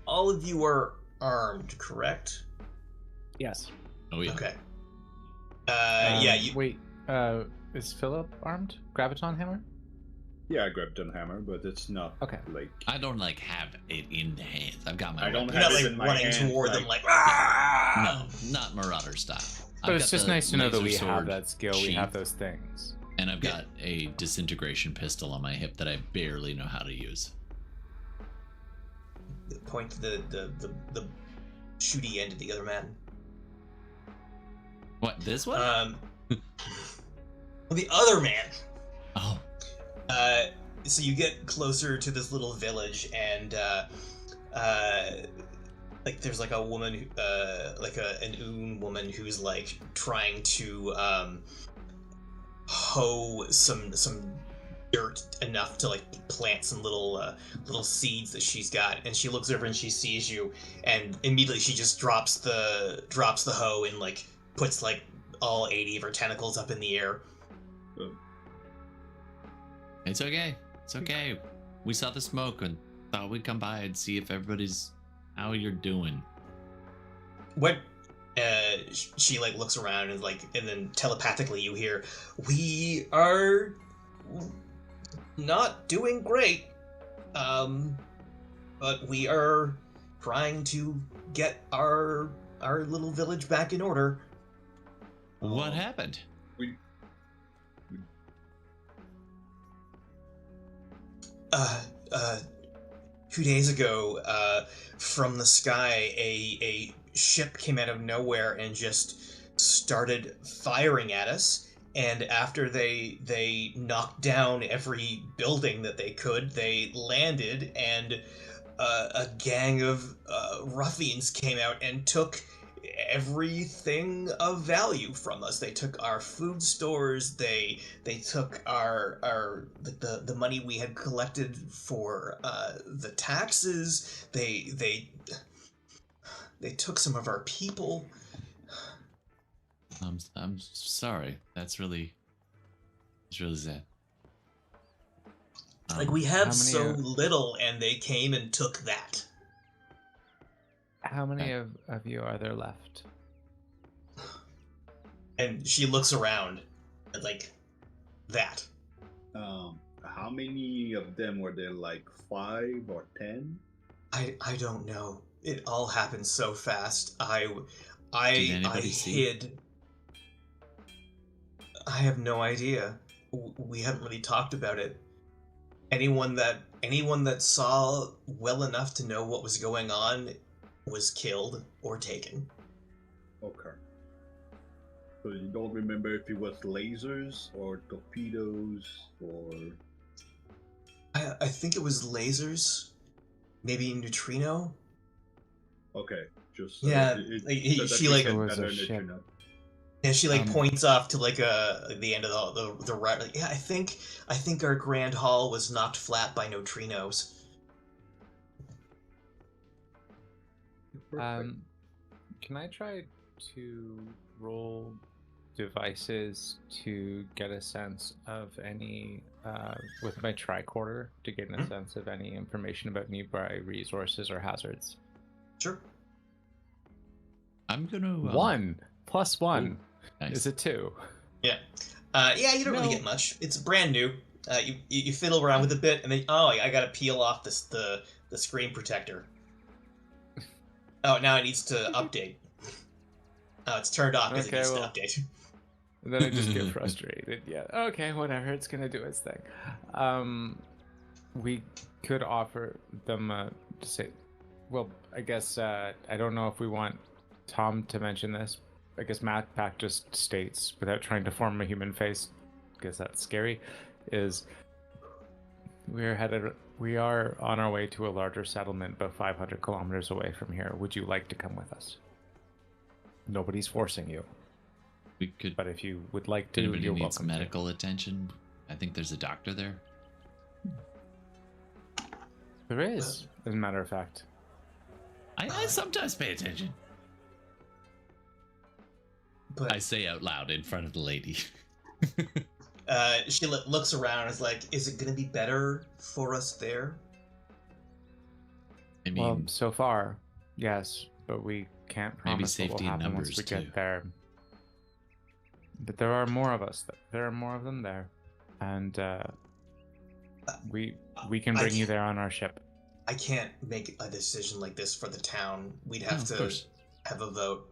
all of you are armed, correct? Yes. Oh yeah. Okay. Yeah. You. Wait. Is Philip armed? Graviton hammer? Yeah, I grabbed a hammer, but it's not Okay. like I don't like have it in the hands. I've got my. I don't weapon. You're not have it like in my running hand, toward like- them like. "Ah!" No, not Marauder style. But I've it's got just the nice to know that laser we have sword that skill. We sheath, have those things. and I've Yeah. got a disintegration pistol on my hip that I barely know how to use. Point to the shooty end of the other man. What, this one? The other man. Oh, So you get closer to this little village, and like there's like a woman, like an Oon woman who's like trying to hoe some dirt enough to like plant some little seeds that she's got, and she looks over and she sees you, and immediately she just drops the hoe and like puts like all 80 of her tentacles up in the air. it's okay. It's okay. We saw the smoke and thought we'd come by and see if everybody's how you're doing. What she like looks around and like, and then telepathically you hear, "We are not doing great, but we are trying to get our little village back in order." What happened? Uh, 2 days ago, from the sky, a ship came out of nowhere and just started firing at us. And after they knocked down every building that they could, they landed, and a gang of ruffians came out and took everything of value from us. They took our food stores. They took our the money we had collected for the taxes. They took some of our people. I'm sorry. It's really sad. Like, we how have many so are- little, and they came and took that. How many of you are there left? And she looks around, and like that. How many of them were there? Like 5 or 10? I don't know. It all happened so fast. Did I anybody see? hid. I have no idea. We haven't really talked about it. Anyone that saw well enough to know what was going on was killed or taken. Okay. So you don't remember if it was lasers or torpedoes or... I think it was lasers, maybe neutrino. Okay, just... Yeah, she like... It was a ship. And she like points off to like the end of the right. Like, yeah, I think our grand hall was knocked flat by neutrinos. Can I try to roll devices to get a sense of any with my tricorder to get a sense of any information about nearby resources or hazards? Sure. I'm gonna 1 plus 1 nice. is a 2. Yeah. Yeah, you don't really get much. It's brand new. You fiddle around with it a bit, and then I gotta peel off the screen protector. Oh, now it needs to update. Oh, it's turned off because it needs to update. And then I just get frustrated. Yeah. Okay, whatever. It's gonna do its thing. We could offer them to say, well, I guess I don't know if we want Tom to mention this. I guess Matt Pack just states, without trying to form a human face, because that's scary, is we are on our way to a larger settlement about 500 kilometers away from here. Would you like to come with us? Nobody's forcing you. We could. But if you would like to, Anybody you're needs welcome medical attention? I think there's a doctor there. There is, as a matter of fact. I sometimes pay attention. But I say out loud in front of the lady. she looks around and is like, "Is it gonna be better for us there?" I mean, Well, so far, yes, but we can't promise what will safety in happen numbers, once we too. get there. But there are more of us. There are more of them there, and we can bring you there on our ship. I can't make a decision like this for the town. We'd have of to course. have a vote.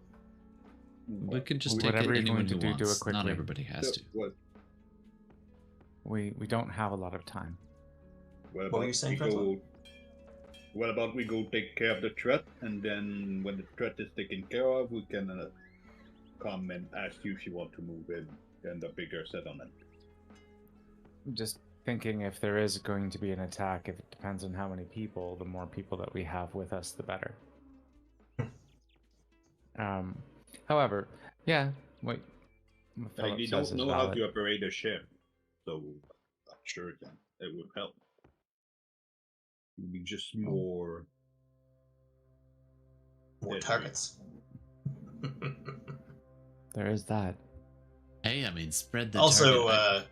We can just take Whatever it you're anyone going to who do, do wants. it quickly. Not everybody has to. What We don't have a lot of time. What were you saying, Francois? What about we go take care of the threat, and then when the threat is taken care of, we can come and ask you if you want to move in the bigger settlement. Just thinking, if there is going to be an attack, if it depends on how many people, the more people that we have with us, the better. However, yeah, what Like, you don't know how to operate a ship, so I'm sure it would help. It would be just more targets. There is that. Hey, I mean, spread the Also, target.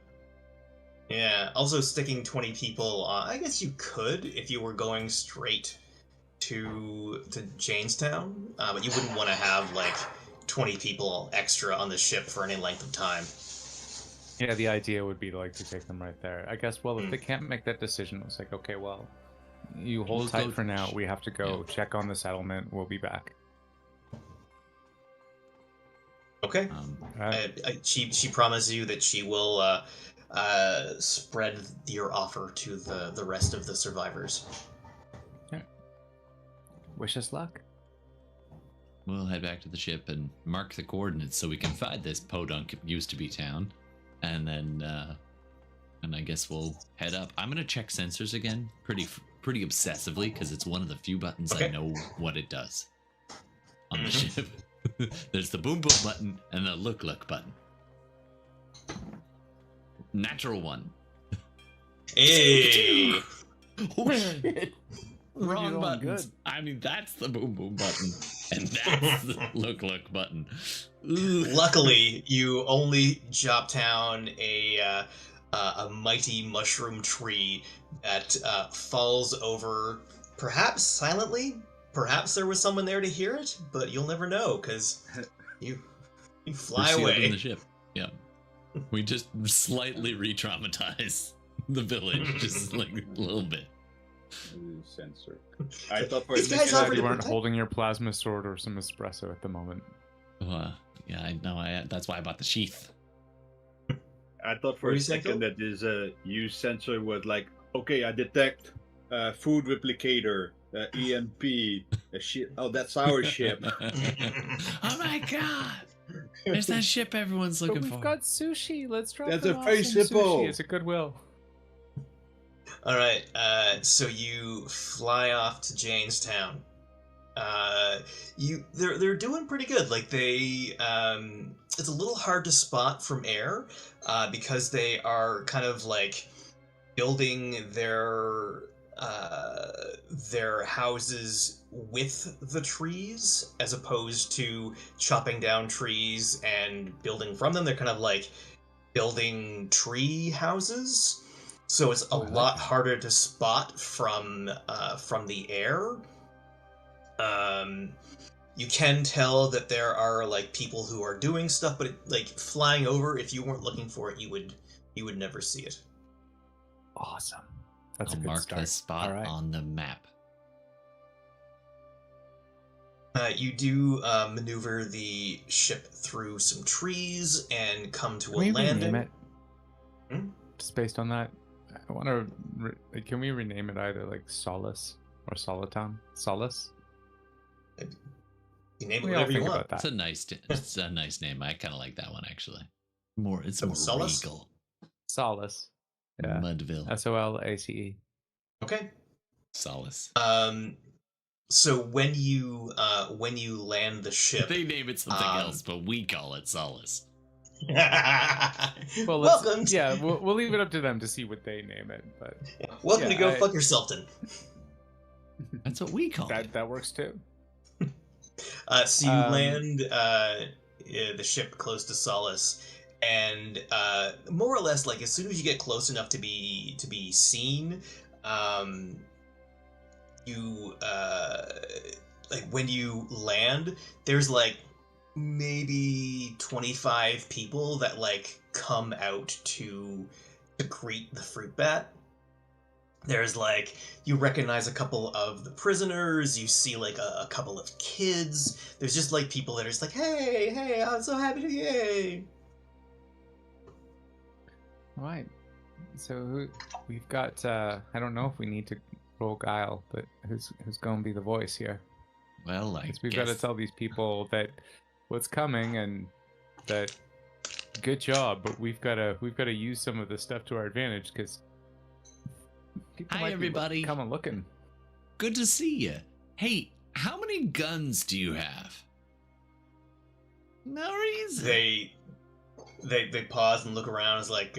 also sticking 20 people. I guess you could if you were going straight to Janestown, but you wouldn't want to have like 20 people extra on the ship for any length of time. Yeah, the idea would be to take them right there. I guess, well, if they can't make that decision, it's like, okay, well, you hold We'll tight go- for now. We have to go Yeah. check on the settlement. We'll be back. Okay. She promises you that she will spread your offer to the rest of the survivors. Wish us luck. We'll head back to the ship and mark the coordinates so we can find this podunk used to be town, and then and I guess we'll head up. I'm gonna check sensors again, pretty obsessively, because it's one of the few buttons I know what it does on the ship. There's the boom boom button and the look button. Natural one. Hey. Oh shit. Wrong You're all buttons. good. I mean, that's the boom boom button, and that's the look button. Ugh. Luckily, you only chop down a mighty mushroom tree that falls over, perhaps silently. Perhaps there was someone there to hear it, but you'll never know because you You We're fly sealed away. in the ship. Yeah. We just slightly re-traumatize the village, just like a little bit. Sensor. I thought for a These guys second offered that You to weren't protect- holding your plasma sword or some espresso at the moment. Yeah, I know. That's why I bought the sheath. I thought What for were a you saying, second that this use sensor was like, okay, I detect food replicator, EMP, shit. Oh, that's our ship. Oh my god! There's that ship everyone's looking But we've for. got sushi. Let's drop That's them a off very some simple. sushi. It's a Goodwill. All right, so you fly off to Janestown. They're doing pretty good. Like it's a little hard to spot from air, because they are kind of like building their houses with the trees as opposed to chopping down trees and building from them. They're kind of like building tree houses. So it's a lot harder to spot from the air. You can tell that there are like people who are doing stuff, but like flying over, if you weren't looking for it, you would never see it. Awesome. That's I'll a good mark start. this spot All right. on the map. You do maneuver the ship through some trees and come to Can we a landing. rename it? Hmm? Just based on that, I want to. Can we rename it either like Solace or Soliton? Solace. You name it We all whatever you think want. about that. It's a nice name. I kind of like that one actually. It's more Solace? regal. Solace. Yeah. Mudville. SOLACE. Okay. Solace. So when you land the ship, They name it something else, but we call it Solace. Well, welcome. Yeah, we'll leave it up to them to see what they name it. But Welcome yeah, to Go Fuck Yourself, then. That's what we call it. that works too. So you land the ship close to Solace, and more or less, like as soon as you get close enough to be seen, you like when you land, there's like maybe 25 people that like come out to greet the fruit bat. There's like, you recognize a couple of the prisoners, you see like a couple of kids. There's just like people that are just like, hey, I'm so happy to, yay. All right. So we've got. I don't know if we need to roll guile, but who's going to be the voice here? Well, I We've guess got to tell these people that what's coming and that good job, but we've got to use some of the stuff to our advantage because people Hi, might everybody. be coming looking. good to see you. Hey, how many guns do you have? No reason. They pause and look around. It's like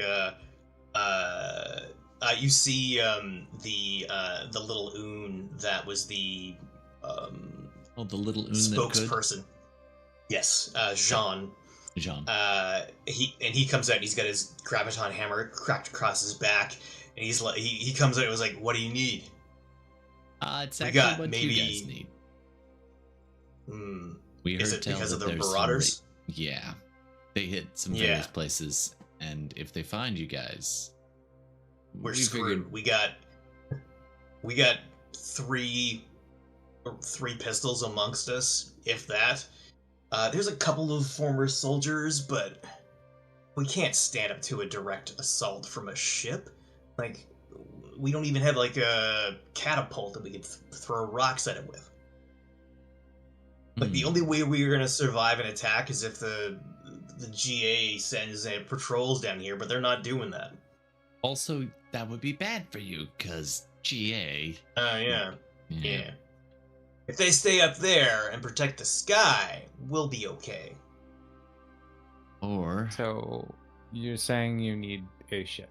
you see the little oon that was the the little oon that could. spokesperson. Yes, Jean. Jean. He comes out and he's got his graviton hammer cracked across his back, and he's like he comes out and was like, "What do you need?" It's we actually got what maybe- you guys need. We heard Is it tell because of that the there's some marauders? yeah, they hit some Yeah. various places, and if they find you guys, We're we screwed. figured- We got three pistols amongst us, if that. There's a couple of former soldiers, but we can't stand up to a direct assault from a ship. Like, we don't even have like a catapult that we could throw rocks at it with. Like, the only way we're gonna survive an attack is if the GA sends patrols down here, but they're not doing that. Also, that would be bad for you, because GA. Yeah. If they stay up there and protect the sky, we'll be okay. Or So you're saying you need a ship?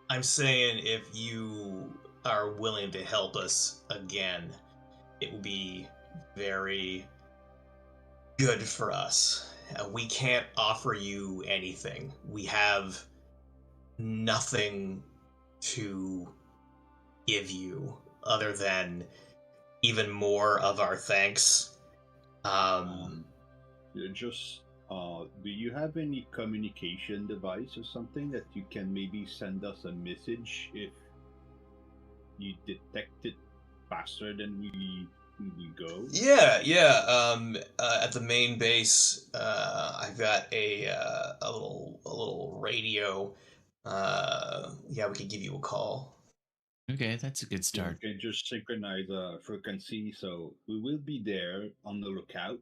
I'm saying if you are willing to help us again, it will be very good for us. We can't offer you anything. We have nothing to give you other than even more of our thanks. Just, do you have any communication device or something that you can maybe send us a message if you detect it faster than we go? Yeah. At the main base, I've got a little radio. Yeah, we could give you a call. Okay, that's a good start. We can just synchronize frequency, so we will be there on the lookout.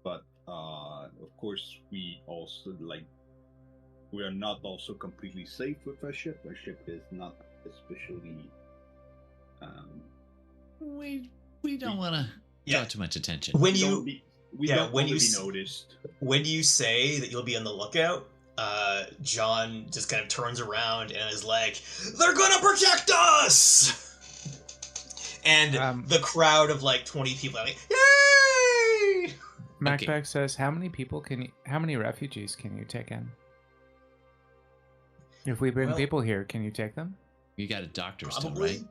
But of course, we also we are not also completely safe with our ship. Our ship is not especially. We don't want to draw too much attention. When we you don't when want you to be noticed. When you say that you'll be on the lookout, John just kind of turns around and is like, "They're gonna protect us!" And the crowd of like 20 people are like, "Yay!" Macbeth says, "How many refugees can you take in? If we bring people here, can you take them?" You got a doctor Probably. still, right?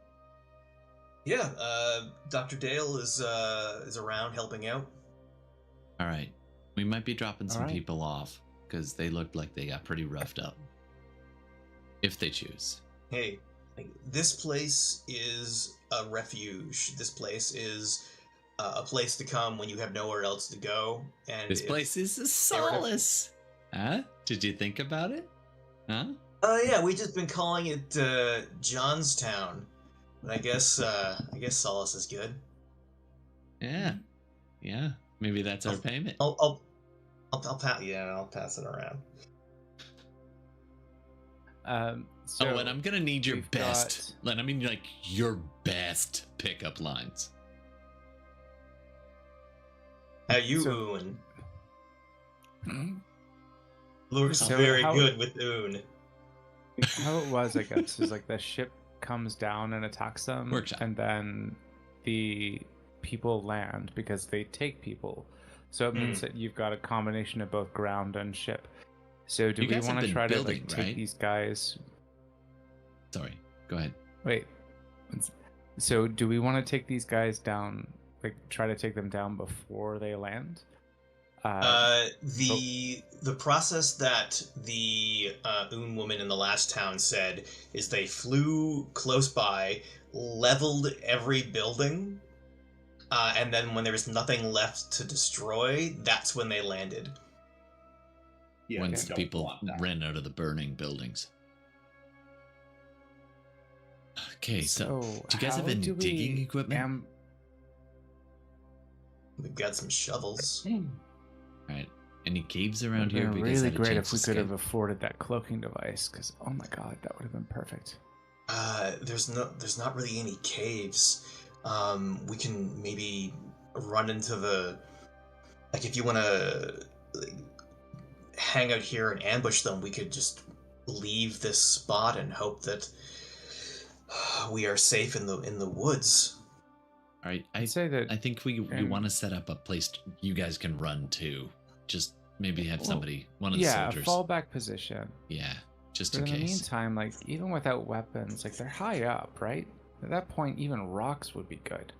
Yeah, Dr. Dale is around helping out. All right. We might be dropping some right. people off because they looked like they got pretty roughed up. If they choose. Hey, this place is a refuge. This place is a place to come when you have nowhere else to go. And This place is a solace. Huh? Did you think about it? Huh? Yeah, we just been calling it Johnstown. But I guess solace is good. Yeah. Yeah. Maybe that's our payment. I'll pass it around. So and I'm gonna need your best. I mean, like your best pickup lines. How you Oon? Looks very good with Oon. How it was, I guess, is like the ship comes down and attacks them, and then the people land because they take people. So it means that you've got a combination of both ground and ship. So do we want to try to take these guys? Sorry, go ahead. Wait. So do we want to take these guys down? Like try to take them down before they land? The process that the Oon woman in the last town said is they flew close by, leveled every building, and then when there was nothing left to destroy, that's when they landed. Yeah, once the people ran out of the burning buildings. Okay, so do you guys have any digging equipment? We've got some shovels. Right. Any caves around here? It would be really great if we could have afforded that cloaking device, because oh my god, that would have been perfect. There's not really any caves. We can maybe run into the, like, if you want to hang out here and ambush them, we could just leave this spot and hope that we are safe in the woods. All right, I think we want to set up a place you guys can run to. Just maybe have somebody, one of the soldiers. Yeah, a fallback position. Yeah, just in case. In the meantime, like, even without weapons, like, they're high up, right? At that point, even rocks would be good.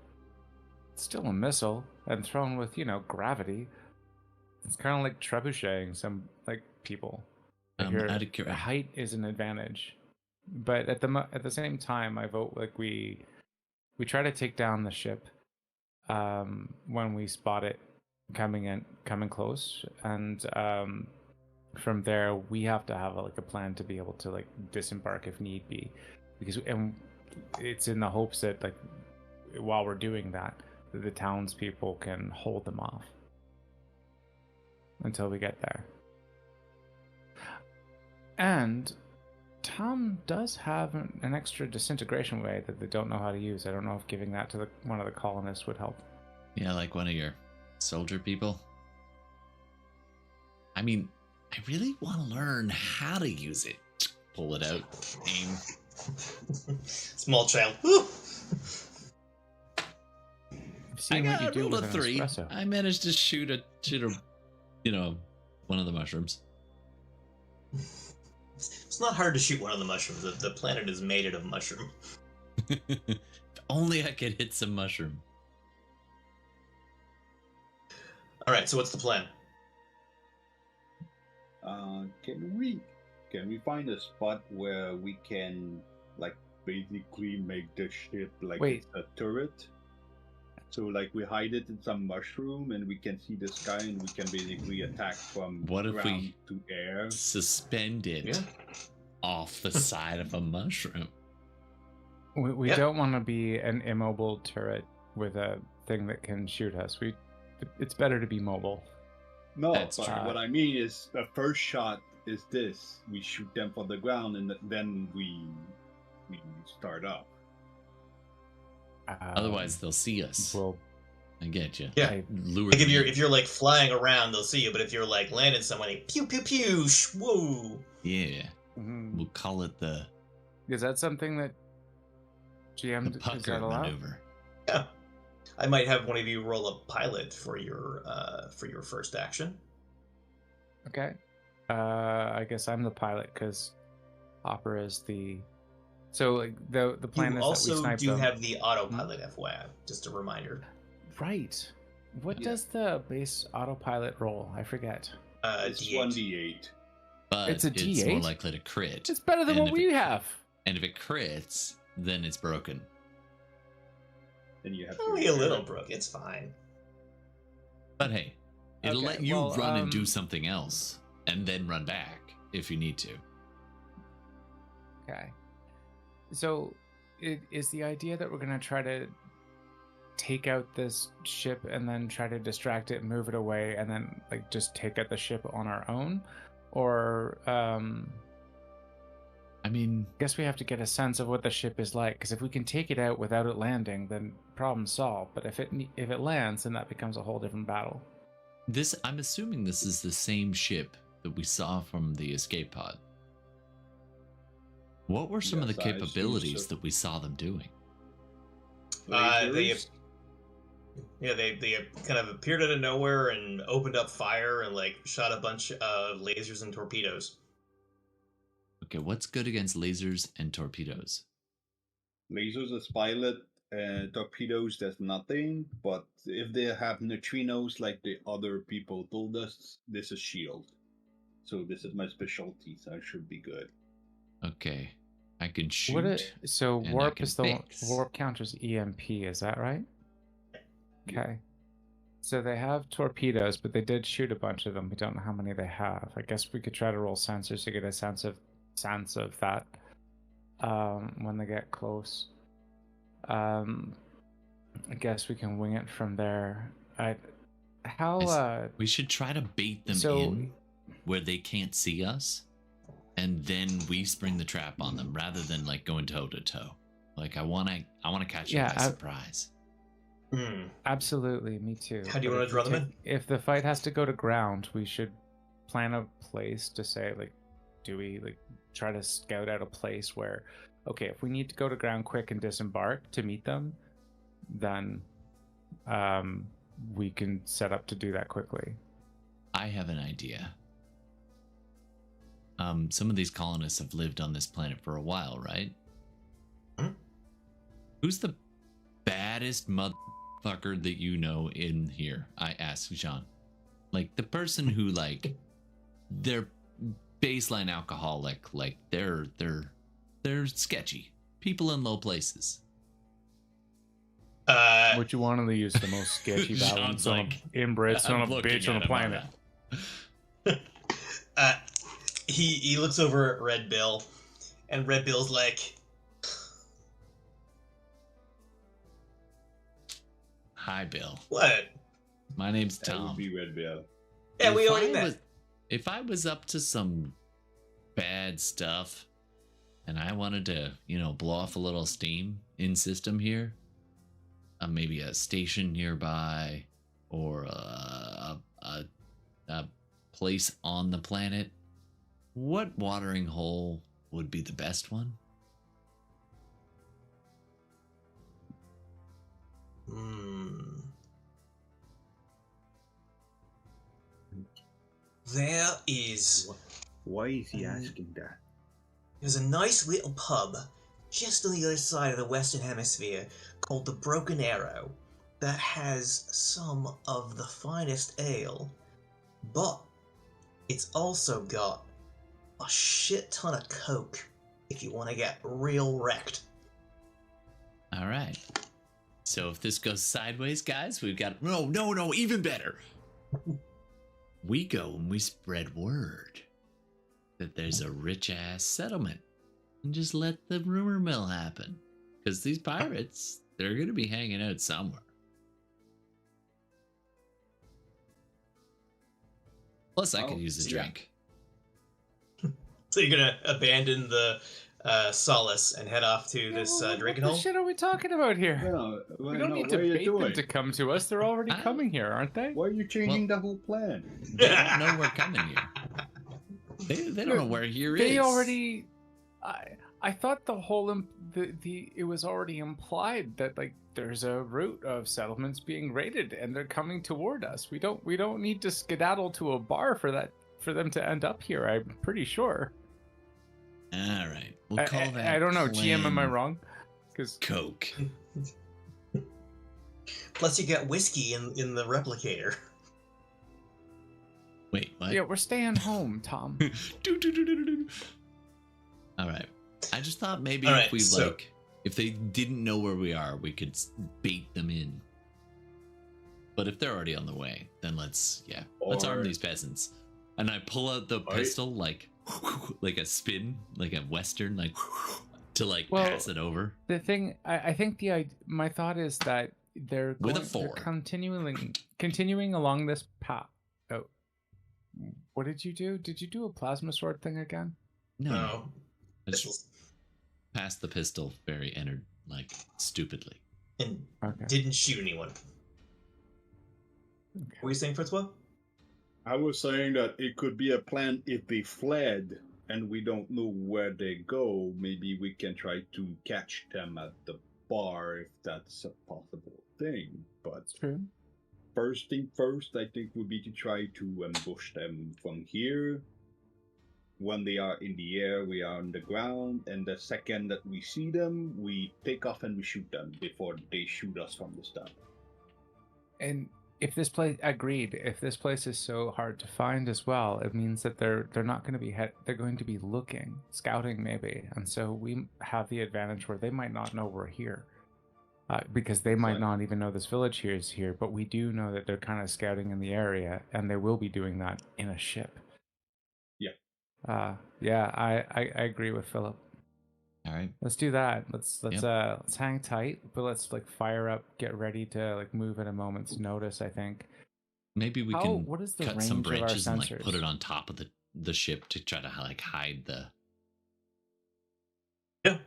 It's still a missile, and thrown with, gravity. It's kind of like trebucheting some, like, people. Height is an advantage. But at the same time, I vote, like, we try to take down the ship when we spot it coming close, and from there we have to have a plan to be able to like disembark if need be, and it's in the hopes that like while we're doing that, the townspeople can hold them off until we get there. And Tom does have an extra disintegration way that they don't know how to use. I don't know if giving that to one of the colonists would help. Yeah, like one of your soldier people. I mean, I really want to learn how to use it. Pull it out, aim. Small child. I got a roll of 3. I managed to shoot a, one of the mushrooms. It's not hard to shoot one of the mushrooms. The planet is made out of mushroom. If only I could hit some mushroom. All right. So what's the plan? Can we find a spot where we can like basically make the ship like it's a turret? So like we hide it in some mushroom and we can see the sky and we can basically attack from ground to air. Suspend it off the side of a mushroom? We don't want to be an immobile turret with a thing that can shoot us. It's better to be mobile. No, but what I mean is the first shot is this. We shoot them from the ground and then we start up. Otherwise, they'll see us. Well, I get you. Yeah. Like if you're like flying around, they'll see you. But if you're like landing someone, pew pew pew, whoa. Yeah. We'll call it the. Is that something that GM the pucker maneuver? Yeah. I might have one of you roll a pilot for your first action. Okay. I guess I'm the pilot because Hopper is the. So like the plan is that we snipe them. You also do have the autopilot, FYI. Just a reminder. Right. What does the base autopilot roll? I forget. It's 1d8. But it's a D8? It's more likely to crit. It's better than what we have. And if it crits, then it's broken. Then you have only a little broke. It's fine. But hey, it'll let you run and do something else, and then run back if you need to. Okay. So, is the idea that we're going to try to take out this ship and then try to distract it, move it away, and then like just take out the ship on our own? Or, I mean, I guess we have to get a sense of what the ship is like, because if we can take it out without it landing, then problem solved. But if it lands, then that becomes a whole different battle. I'm assuming this is the same ship that we saw from the escape pod. What were some of the capabilities that we saw them doing? They kind of appeared out of nowhere and opened up fire and like shot a bunch of lasers and torpedoes. Okay, what's good against lasers and torpedoes? Lasers is pilot, torpedoes there's nothing, but if they have neutrinos like the other people told us, this is shield. So this is my specialty, so I should be good. Okay, I can shoot. So warp is warp counters EMP, is that right? Okay. So they have torpedoes, but they did shoot a bunch of them. We don't know how many they have. I guess we could try to roll sensors to get a sense of that when they get close. I guess we can wing it from there. We should try to bait them in where they can't see us, and then we spring the trap on them rather than like going toe to toe. Like I want to catch them by surprise. Absolutely, me too. How do you want to draw them in? If the fight has to go to ground, we should plan a place to say, like, do we like try to scout out a place where, okay, if we need to go to ground quick and disembark to meet them, then we can set up to do that quickly. I have an idea. Some of these colonists have lived on this planet for a while, right? Who's the baddest motherfucker that you know in here? I asked Jean. Like the person who like they're baseline alcoholic, like they're sketchy. People in low places. What you want to use the most sketchy balance inbred son of a bitch on the planet. He looks over at Red Bill, and Red Bill's like, "Hi, Bill. What? My name's Tom. That would be Red Bill. Yeah, we already met. If I was up to some bad stuff, and I wanted to, blow off a little steam in system here, maybe a station nearby, or a place on the planet, what watering hole would be the best one?" There is. Why is he asking that? There's a nice little pub just on the other side of the Western Hemisphere called the Broken Arrow. that has some of the finest ale, but it's also got a shit ton of coke if you want to get real wrecked. All right. So if this goes sideways, guys, we've got no, even better. We go and we spread word that there's a rich ass settlement and just let the rumor mill happen. Because these pirates, they're going to be hanging out somewhere. Plus, I could use a drink. So you're gonna abandon the Solace and head off to this drinking hole? What the shit are we talking about here? We We don't need to bait them to come to us. They're already coming here, aren't they? Why are you changing the whole plan? They don't know we're coming here. They don't know where here is. They already. I thought the whole it was already implied that like there's a route of settlements being raided and they're coming toward us. We don't need to skedaddle to a bar for them to end up here. I'm pretty sure. All right, we'll call that. I don't know, GM. Am I wrong? Because Coke. Plus, you get whiskey in the replicator. Wait, what? Yeah, we're staying home, Tom. All right. I just thought maybe All if right, we so- if they didn't know where we are, we could bait them in. But if they're already on the way, then let's arm Or- these peasants. And I pull out the pistol like a spin, like a western, like to pass it over. The thing, I think my thought is that they're With a they're 4. continuing along this path. Oh, what did you do? Did you do a plasma sword thing again? No. I just Pistols. passed the pistol very stupidly. And Okay. didn't shoot anyone. What were you saying, Francois? I was saying that it could be a plan if they fled and we don't know where they go. Maybe we can try to catch them at the bar if that's a possible thing. But True. first thing first, I think would be to try to ambush them from here. When they are in the air, we are on the ground, and the second that we see them, we take off and we shoot them before they shoot us from the start. And if this place if this place is so hard to find as well, it means that they're not going to be they're going to be looking, scouting maybe, and so we have the advantage where they might not know we're here, because they might not even know this village here is here. But we do know that they're kind of scouting in the area, and they will be doing that in a ship. Yeah. I agree with Philip. All right. Let's do that. Let's hang tight, but let's fire up, get ready to move at a moment's notice. I think Maybe we can what is the cut range some of our branches and sensors? put it on top of the ship to try to hide the. Yeah.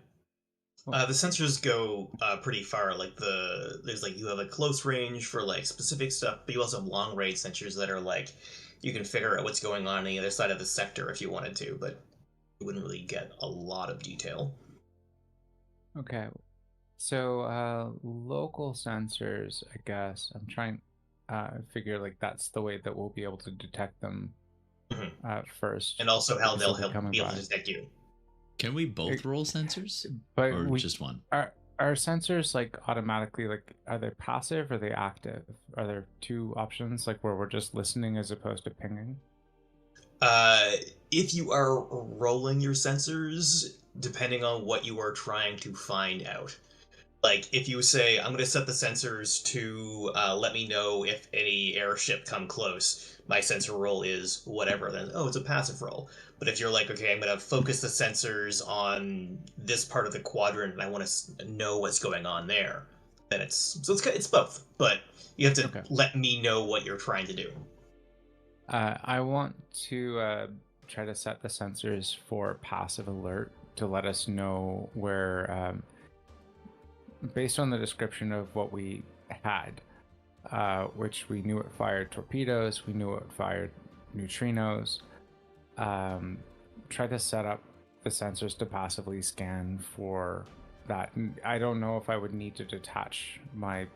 The sensors go pretty far. There's you have a close range for specific stuff, but you also have long range sensors that are you can figure out what's going on the other side of the sector if you wanted to, but you wouldn't really get a lot of detail. Okay, so local sensors, I guess. I'm trying figure that's the way that we'll be able to detect them first, And also how they'll coming be able by. to detect you. Can we both roll sensors, But or we just one? Are sensors automatically are they passive or are they active? Are there two options where we're just listening as opposed to pinging? If you are rolling your sensors, depending on what you are trying to find out. If you say, I'm going to set the sensors to let me know if any airship come close, my sensor roll is whatever, then, it's a passive roll. But if you're okay, I'm going to focus the sensors on this part of the quadrant and I want to know what's going on there, then it's both. But you have to let me know what you're trying to do. I want to try to set the sensors for passive alert to let us know where, based on the description of what we had, which we knew it fired torpedoes, we knew it fired neutrinos. Try to set up the sensors to passively scan for that. I don't know if I would need to detach my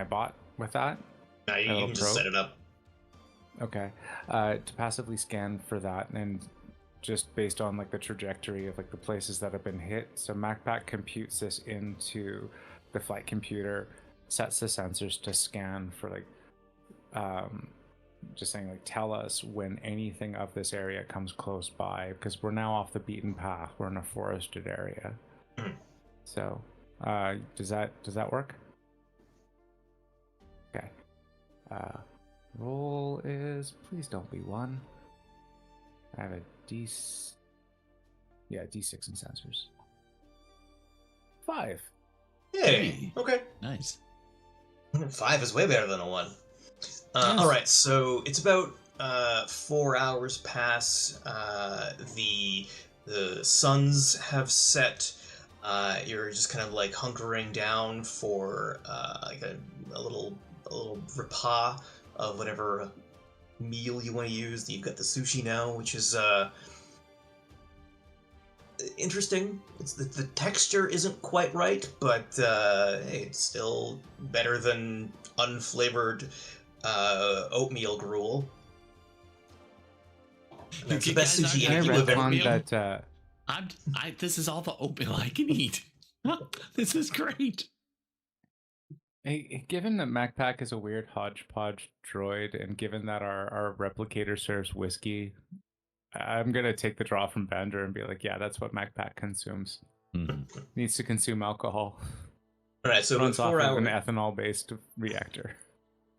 bot with that. No, you can just set it up. Okay, to passively scan for that, and just based on the trajectory of the places that have been hit. So MacPack computes this into the flight computer, sets the sensors to scan for like just saying like tell us when anything of this area comes close by, because we're now off the beaten path. We're in a forested area. So does that work? Okay. Roll is, please don't be 1. I have a D6 in sensors. 5. Hey, okay. Nice. 5 is way better than a 1. All right, so it's about 4 hours pass. The suns have set. You're just kind of like hunkering down for like a little repas of whatever meal you want to use. You've got the sushi now, which is interesting. It's the texture isn't quite right, but hey, it's still better than unflavored oatmeal gruel. That's the best sushi you have ever made. This is all the oatmeal I can eat. This is great. Hey, given that MacPack is a weird hodgepodge droid, and given that our replicator serves whiskey, I'm gonna take the draw from Bender and be like, yeah, that's what MacPack consumes. Needs to consume alcohol. All right, so about runs 4 off hours. of an ethanol-based reactor.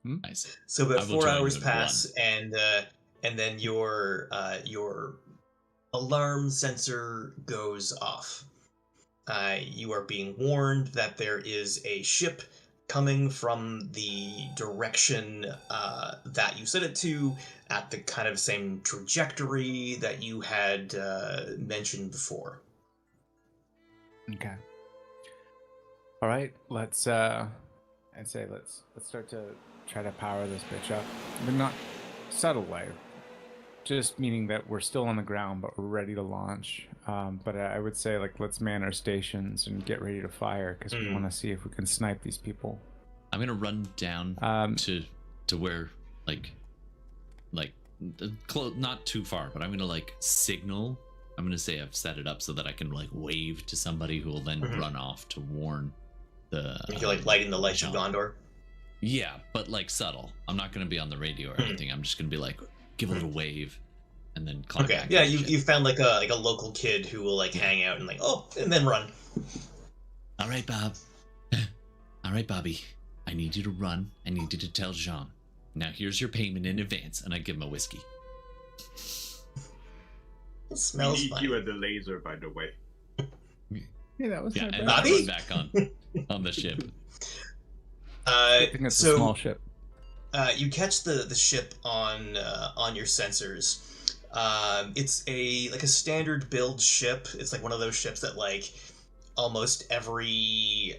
Nice. So about 4 hours in pass, and then your alarm sensor goes off. You are being warned that there is a ship coming from the direction that you set it to, at the kind of same trajectory that you had mentioned before. Okay. All right, let's start to try to power this bitch up, but not subtle way. Just meaning that we're still on the ground, but we're ready to launch. But I would say, like, let's man our stations and get ready to fire, because we want to see if we can snipe these people. I'm gonna run down to where not too far, but I'm gonna like signal. I'm gonna say I've set it up so that I can like wave to somebody who will then run off to warn the. You're like lighting the lights of Gondor. Yeah, but like subtle. I'm not gonna be on the radio or anything. I'm just gonna be like, give a little wave, and then climb back. Yeah, you found like a local kid who will like hang out and like and then run. All right, Bob. All right, Bobby. I need you to run. I need you to tell Jean. Now here's your payment in advance, and I give him a whiskey. It smells we need funny. you at the laser, by the way. Yeah, that was and bad. I run back on the ship. I think it's a small ship. You catch the ship on your sensors. It's a standard build ship. It's like one of those ships that like almost every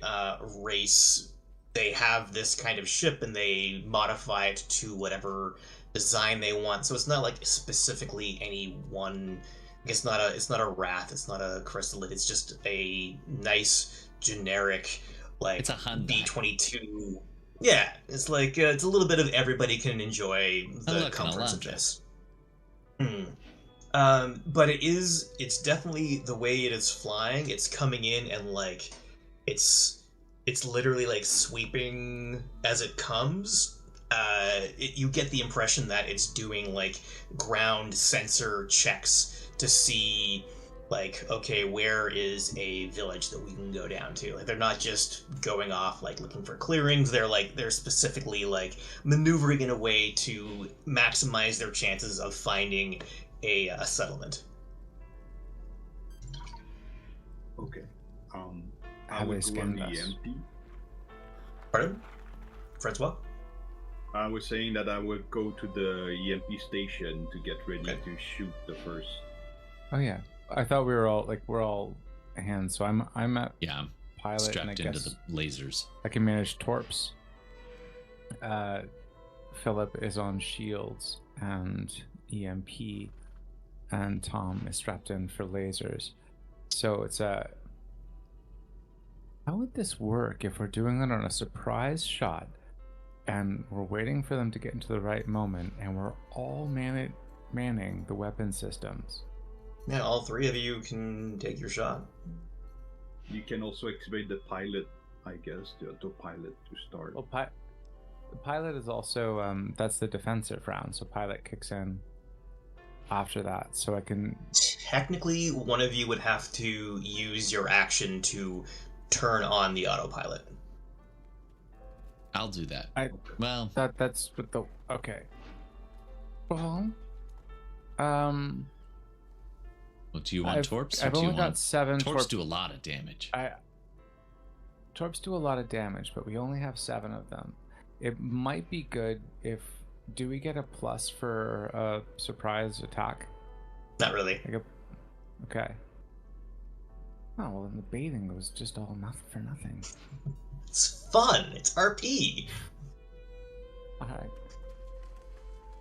race, they have this kind of ship and they modify it to whatever design they want. So it's not like specifically any one. It's not a Wrath. It's not a Chrysalid. It's just a nice generic like It's a Hyundai. B-22. Yeah, it's like it's a little bit of everybody can enjoy the comforts of this. But it's definitely the way it is flying. It's coming in and like it's literally like sweeping as it comes. You get the impression that it's doing like ground sensor checks to see like, okay, where is a village that we can go down to? Like, they're not just going off like looking for clearings. They're specifically like maneuvering in a way to maximize their chances of finding a settlement. Okay. I How would they go on scanned the us. EMP. Pardon? Francois? I was saying that I would go to the EMP station to get ready Okay. to shoot the first. Oh yeah, I thought we're all hands. So I'm at Yeah, I'm pilot, and I strapped into guess the lasers. I can manage torps. Philip is on shields and EMP, and Tom is strapped in for lasers. So it's a. How would this work if we're doing it on a surprise shot, and we're waiting for them to get into the right moment, and we're all manning the weapon systems? Yeah, all three of you can take your shot. You can also activate the pilot I guess, the autopilot to start. Well, the pilot is also that's the defensive round, so pilot kicks in after that. So I can Technically, one of you would have to use your action to turn on the autopilot. I'll do that. Well, that's what the okay. Well, Well, do you want torps? I've only got 7 torps. Do a lot of damage. Torps do a lot of damage, but we only have 7 of them. It might be good if... Do we get a plus for a surprise attack? Not really. Okay. Oh, well, then the bathing was just all nothing for nothing. It's fun. It's RP. Alright.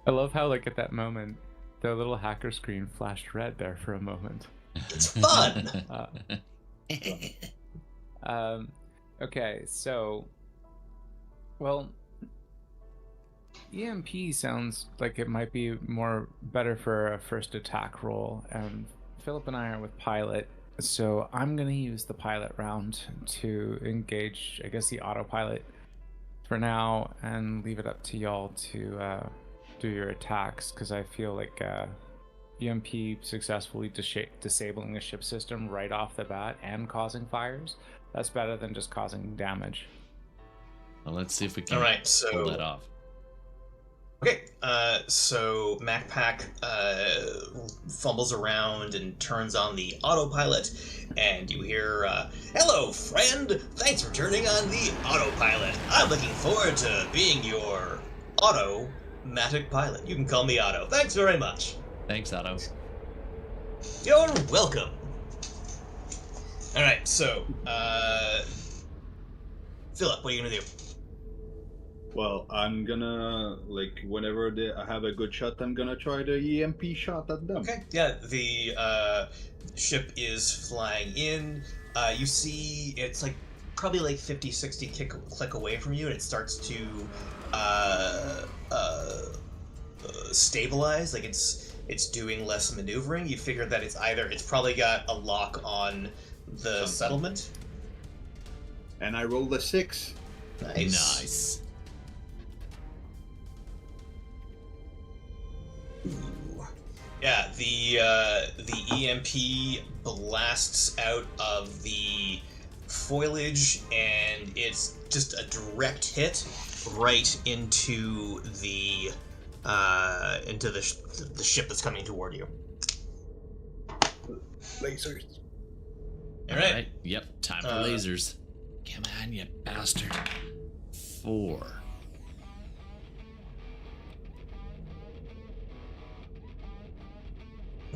I love how, like, at that moment, the little hacker screen flashed red there for a moment. It's fun. Okay, so... Well... EMP sounds like it might be better for a first attack roll, and Philip and I are with pilot, so I'm gonna use the pilot round to engage, I guess, the autopilot for now, and leave it up to y'all to do your attacks, because I feel like EMP successfully disabling the ship system right off the bat and causing fires, that's better than just causing damage. Well, let's see if we can pull that off. Okay, so MacPack fumbles around and turns on the autopilot, and you hear, "Hello, friend! Thanks for turning on the autopilot. I'm looking forward to being your automatic pilot. You can call me Otto. Thanks very much." Thanks, Otto. You're welcome. Alright, so, Philip, what are you gonna do? Well, I'm gonna, like, whenever I have a good shot, I'm gonna try the EMP shot at them. Okay, yeah, the ship is flying in. You see it's like probably like 50-60 click away from you, and it starts to stabilize. Like it's doing less maneuvering. You figure that it's probably got a lock on the settlement. And I rolled a 6. Nice. Ooh. Yeah, the EMP blasts out of the foliage, and it's just a direct hit right into the ship that's coming toward you. Lasers. All right. Yep. Time for lasers. Come on, you bastard. 4.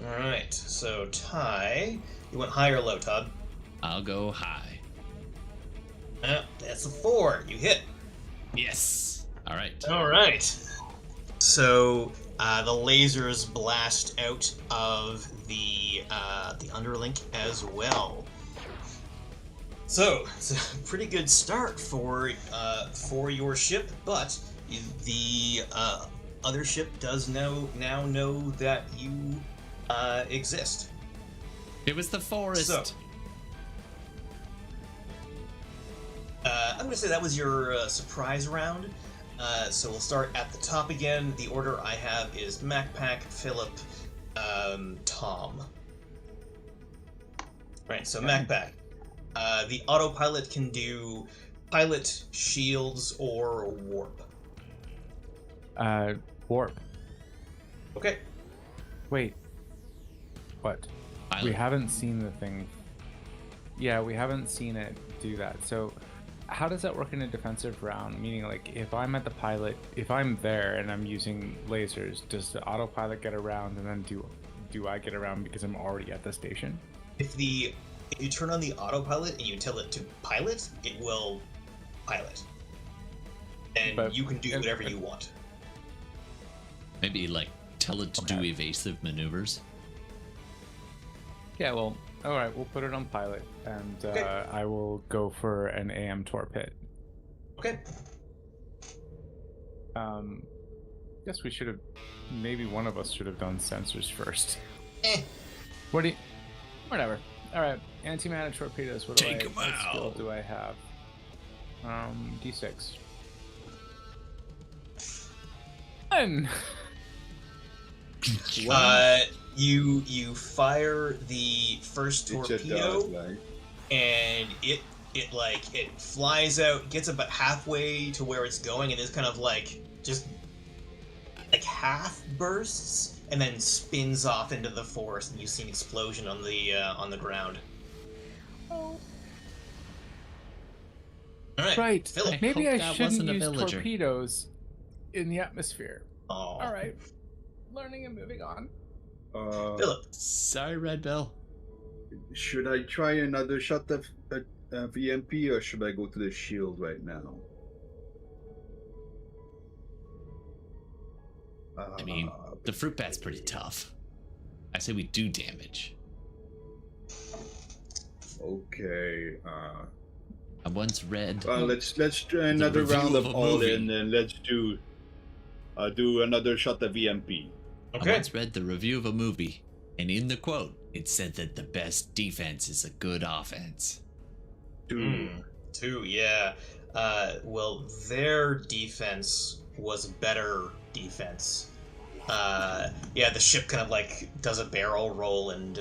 Alright, so Ty, you went high or low, Todd? I'll go high. That's a 4. You hit. Yes. Alright. Alright. So, the lasers blast out of the underlink as well. So, it's a pretty good start for your ship, but the other ship does now know that you exist. It was the forest. So, I'm going to say that was your surprise round. So we'll start at the top again. The order I have is MacPack, Philip, Tom. Right, so MacPack. The autopilot can do pilot, shields, or warp. Warp. Okay. Wait. What? Pilot. We haven't seen the thing. Yeah, we haven't seen it do that. So how does that work in a defensive round? Meaning, like, if I'm at the pilot, if I'm there and I'm using lasers, does the autopilot get around, and then do I get around because I'm already at the station? If you turn on the autopilot and you tell it to pilot, it will pilot. And you can do whatever you want. Maybe, like, tell it to do evasive maneuvers. Yeah, well, alright, we'll put it on pilot, and I will go for an AM torp hit. Okay. Guess we should have, maybe one of us should have done sensors first. Whatever. Alright, antimatter torpedoes, what skill do I have? D6. 1. You fire the first It just torpedo, does, like, and it flies out, gets about halfway to where it's going, and is kind of just half bursts, and then spins off into the forest, and you see an explosion on the ground. Oh. All right, Right. Philip. Maybe hope I that shouldn't wasn't a use villager. torpedoes in the atmosphere. Oh. All right. Learning and moving on. Philip. Sorry, Red Bell. Should I try another shot of VMP, or should I go to the shield right now? I mean, the fruit bat's pretty tough. I say we do damage. Okay. I once read. Let's try another review round of of a all movie. in, and let's do another shot of VMP. I Okay. once read the review of a movie, and in the quote, it said that the best defense is a good offense. 2. 2, yeah. Well, their defense was better defense. Yeah, the ship kind of does a barrel roll and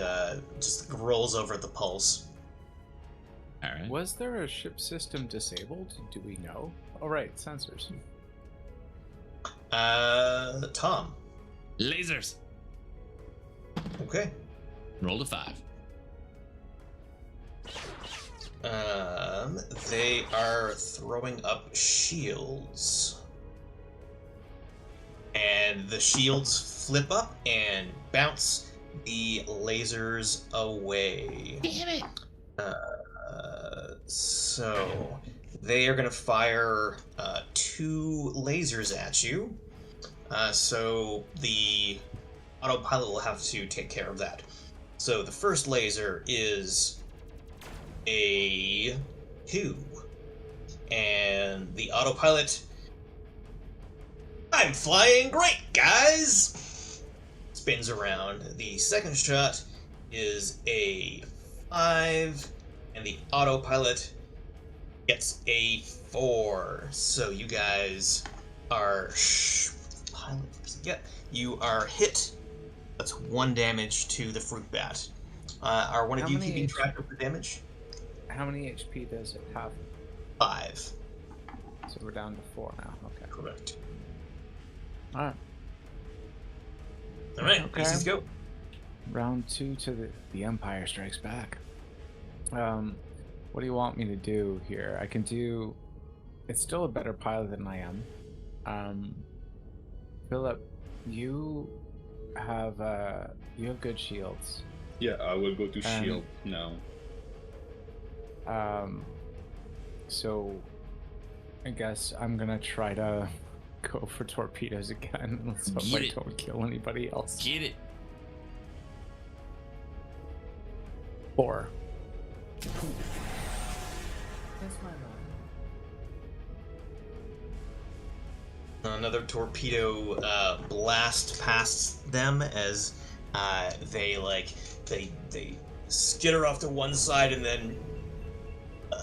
just rolls over the pulse. All right. Was there a ship system disabled? Do we know? Oh, right. Sensors. Tom. Lasers. Okay. Roll to 5. They are throwing up shields. And the shields flip up and bounce the lasers away. Damn it! So they are going to fire 2 lasers at you. So the autopilot will have to take care of that. So the first laser is a 2. And the autopilot... I'm flying great, guys! Spins around. The second shot is a 5. And the autopilot gets a 4. So you guys are... you are hit. That's 1 damage to the fruit bat. Are one of How you many keeping track of the damage? How many HP does it have? 5. So we're down to 4 now. Okay. Correct. All right. Alright, Okay. pieces go. Round 2 to the Empire Strikes Back. What do you want me to do here? I can do... It's still a better pilot than I am. Philip, you have good shields. Yeah, I will go to shield now. So I guess I'm gonna try to go for torpedoes again. Let's hope Get I it. don't kill anybody else. Get it. 4. Another torpedo blast past them as they skitter off to one side and then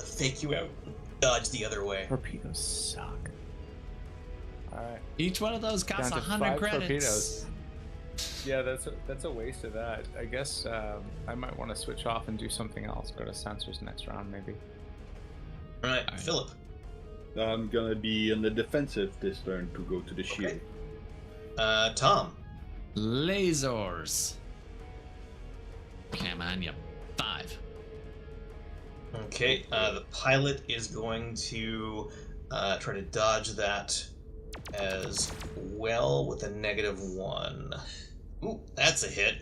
fake you out, dodge the other way. Torpedoes suck. Alright. Each one of those costs Down to 100 5 credits. torpedoes. Yeah, that's a waste of that. I guess I might want to switch off and do something else. Go to sensors next round, maybe. Alright, Philip. I'm gonna be on the defensive this turn to go to the shield. Tom. Lasers. Come on, you 5. Okay, the pilot is going to try to dodge that as well with a -1. Ooh, that's a hit.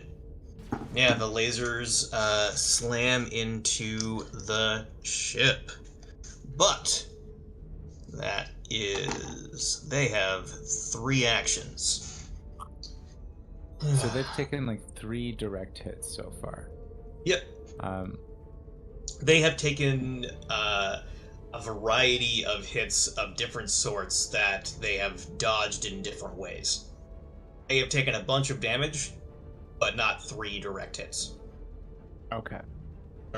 Yeah, the lasers slam into the ship. But that is... they have 3 actions. So they've taken like 3 direct hits so far. Yep. They have taken a variety of hits of different sorts that they have dodged in different ways. They have taken a bunch of damage, but not 3 direct hits. Okay.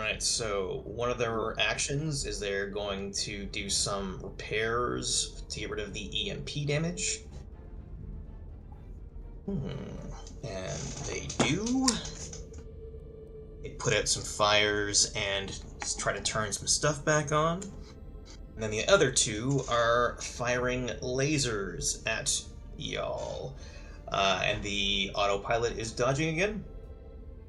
Alright, so one of their actions is they're going to do some repairs to get rid of the EMP damage. And they do. They put out some fires and try to turn some stuff back on. And then the other two are firing lasers at y'all. And the autopilot is dodging again.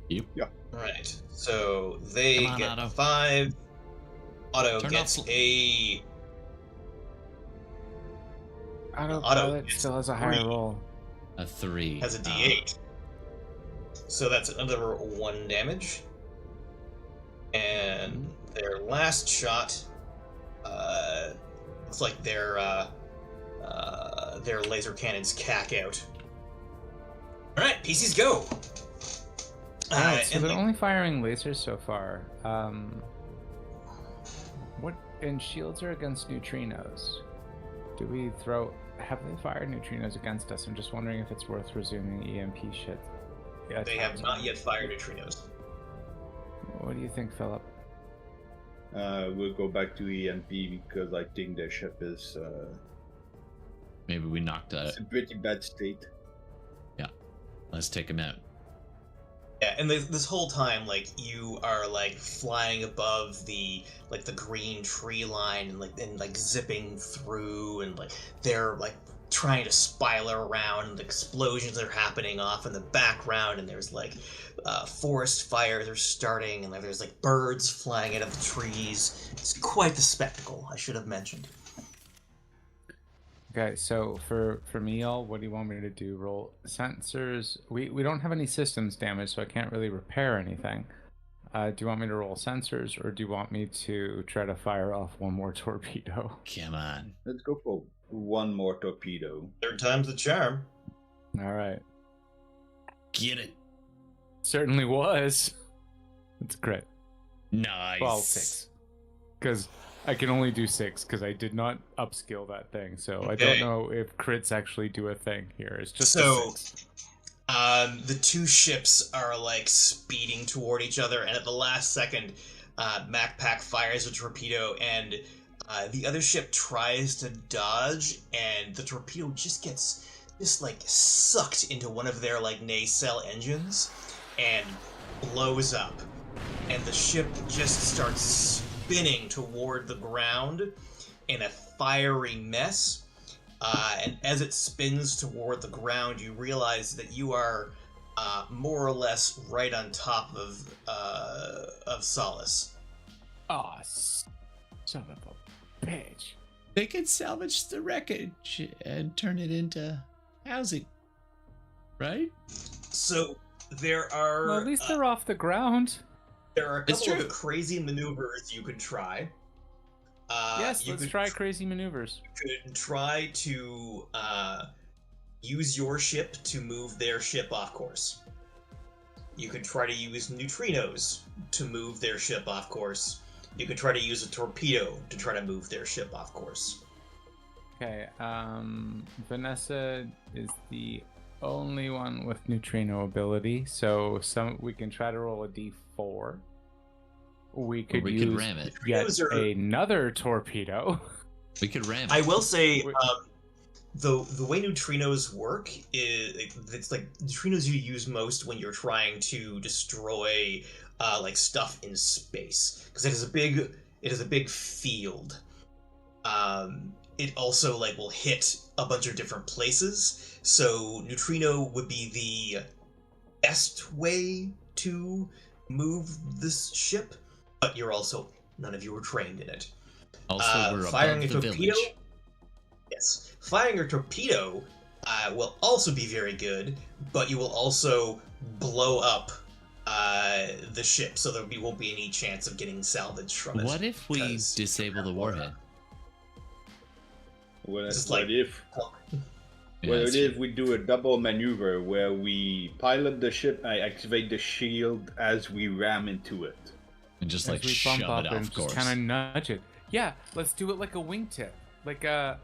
Yep. Yeah. Alright, so they Come on, get Otto. 5. Otto Turn gets off- a... Autopilot still has a higher 3. roll. A 3. Has a D8. So that's another 1 damage. And their last shot, looks like their laser cannons cack out. Alright, PCs go! Alright, so and they're only firing lasers so far. What and shields are against neutrinos. Do we throw? Have they fired neutrinos against us? I'm just wondering if it's worth resuming EMP shit. Yeah, they have not yet fired neutrinos. What do you think, Philip? We'll go back to EMP because I think their ship is Maybe we knocked it's in pretty bad state. Yeah. Let's take him out. Yeah, and this whole time, like, you are like flying above the green tree line and zipping through, and like they're like trying to spiral around, and the explosions are happening off in the background, and there's like forest fires are starting, and like there's like birds flying out of the trees. It's quite the spectacle, I should have mentioned. Okay, so for me, all, what do you want me to do? Roll sensors. We don't have any systems damage, so I can't really repair anything. Do you want me to roll sensors, or do you want me to try to fire off one more torpedo? Come on. Let's go for one more torpedo. 3rd time's the charm. All right. Get it. Certainly was. It's great. Nice. Well, 6. Because I can only do 6 because I did not upskill that thing. So I don't know if crits actually do a thing here. It's just so. a 6. The two ships are like speeding toward each other, and at the last second, MacPack fires a torpedo, and the other ship tries to dodge, and the torpedo just gets like sucked into one of their like nacelle engines and blows up, and the ship just starts spinning toward the ground in a fiery mess. And as it spins toward the ground, you realize that you are more or less right on top of Solace. Aw, son of a bitch. They could salvage the wreckage and turn it into housing, right? So there are. Well, at least they're off the ground. There are a It's couple true. of crazy maneuvers you could try. Yes, let's try crazy maneuvers. You could try to use your ship to move their ship off course. You could try to use neutrinos to move their ship off course. You could try to use a torpedo to try to move their ship off course. Okay, Vanessa is the only one with neutrino ability, so we can try to roll a d4. We could ram it. yet Neutrinos are- another torpedo. We could ram it. I will say, the way neutrinos work is it's like neutrinos you use most when you're trying to destroy like stuff in space, because it is a big field. It also like will hit a bunch of different places, so neutrino would be the best way to move this ship, but none of you were trained in it. Also, we're firing above a the torpedo. village. Yes, firing a torpedo will also be very good, but you will also blow up the ship, so there won't be any chance of getting salvage from it. What if we because- disable the warhead? What Just what like- if Yeah, what that's if we do a double maneuver where we pilot the ship, I activate the shield as we ram into it? and just As like we shove bump it up and off course. just kind of nudge it. Yeah, let's do it like a wingtip. Like a...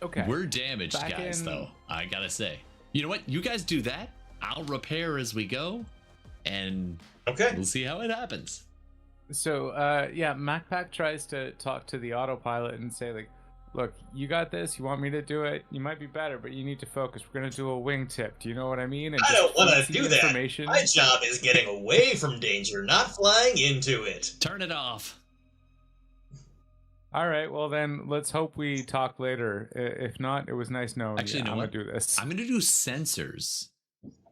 Okay. We're damaged, Back guys, in- though. I gotta say. You know what? You guys do that. I'll repair as we go, and Okay. we'll see how it happens. So, yeah, MacPack tries to talk to the autopilot and say, like, look, you got this. You want me to do it? You might be better, but you need to focus. We're going to do a wingtip. Do you know what I mean? And I just don't want feeds to the do that. information. My job is getting away from danger, not flying into it. Turn it off. All right, well then, let's hope we talk later. If not, it was nice knowing Actually, you. you know I'm what? gonna do this. I'm gonna do sensors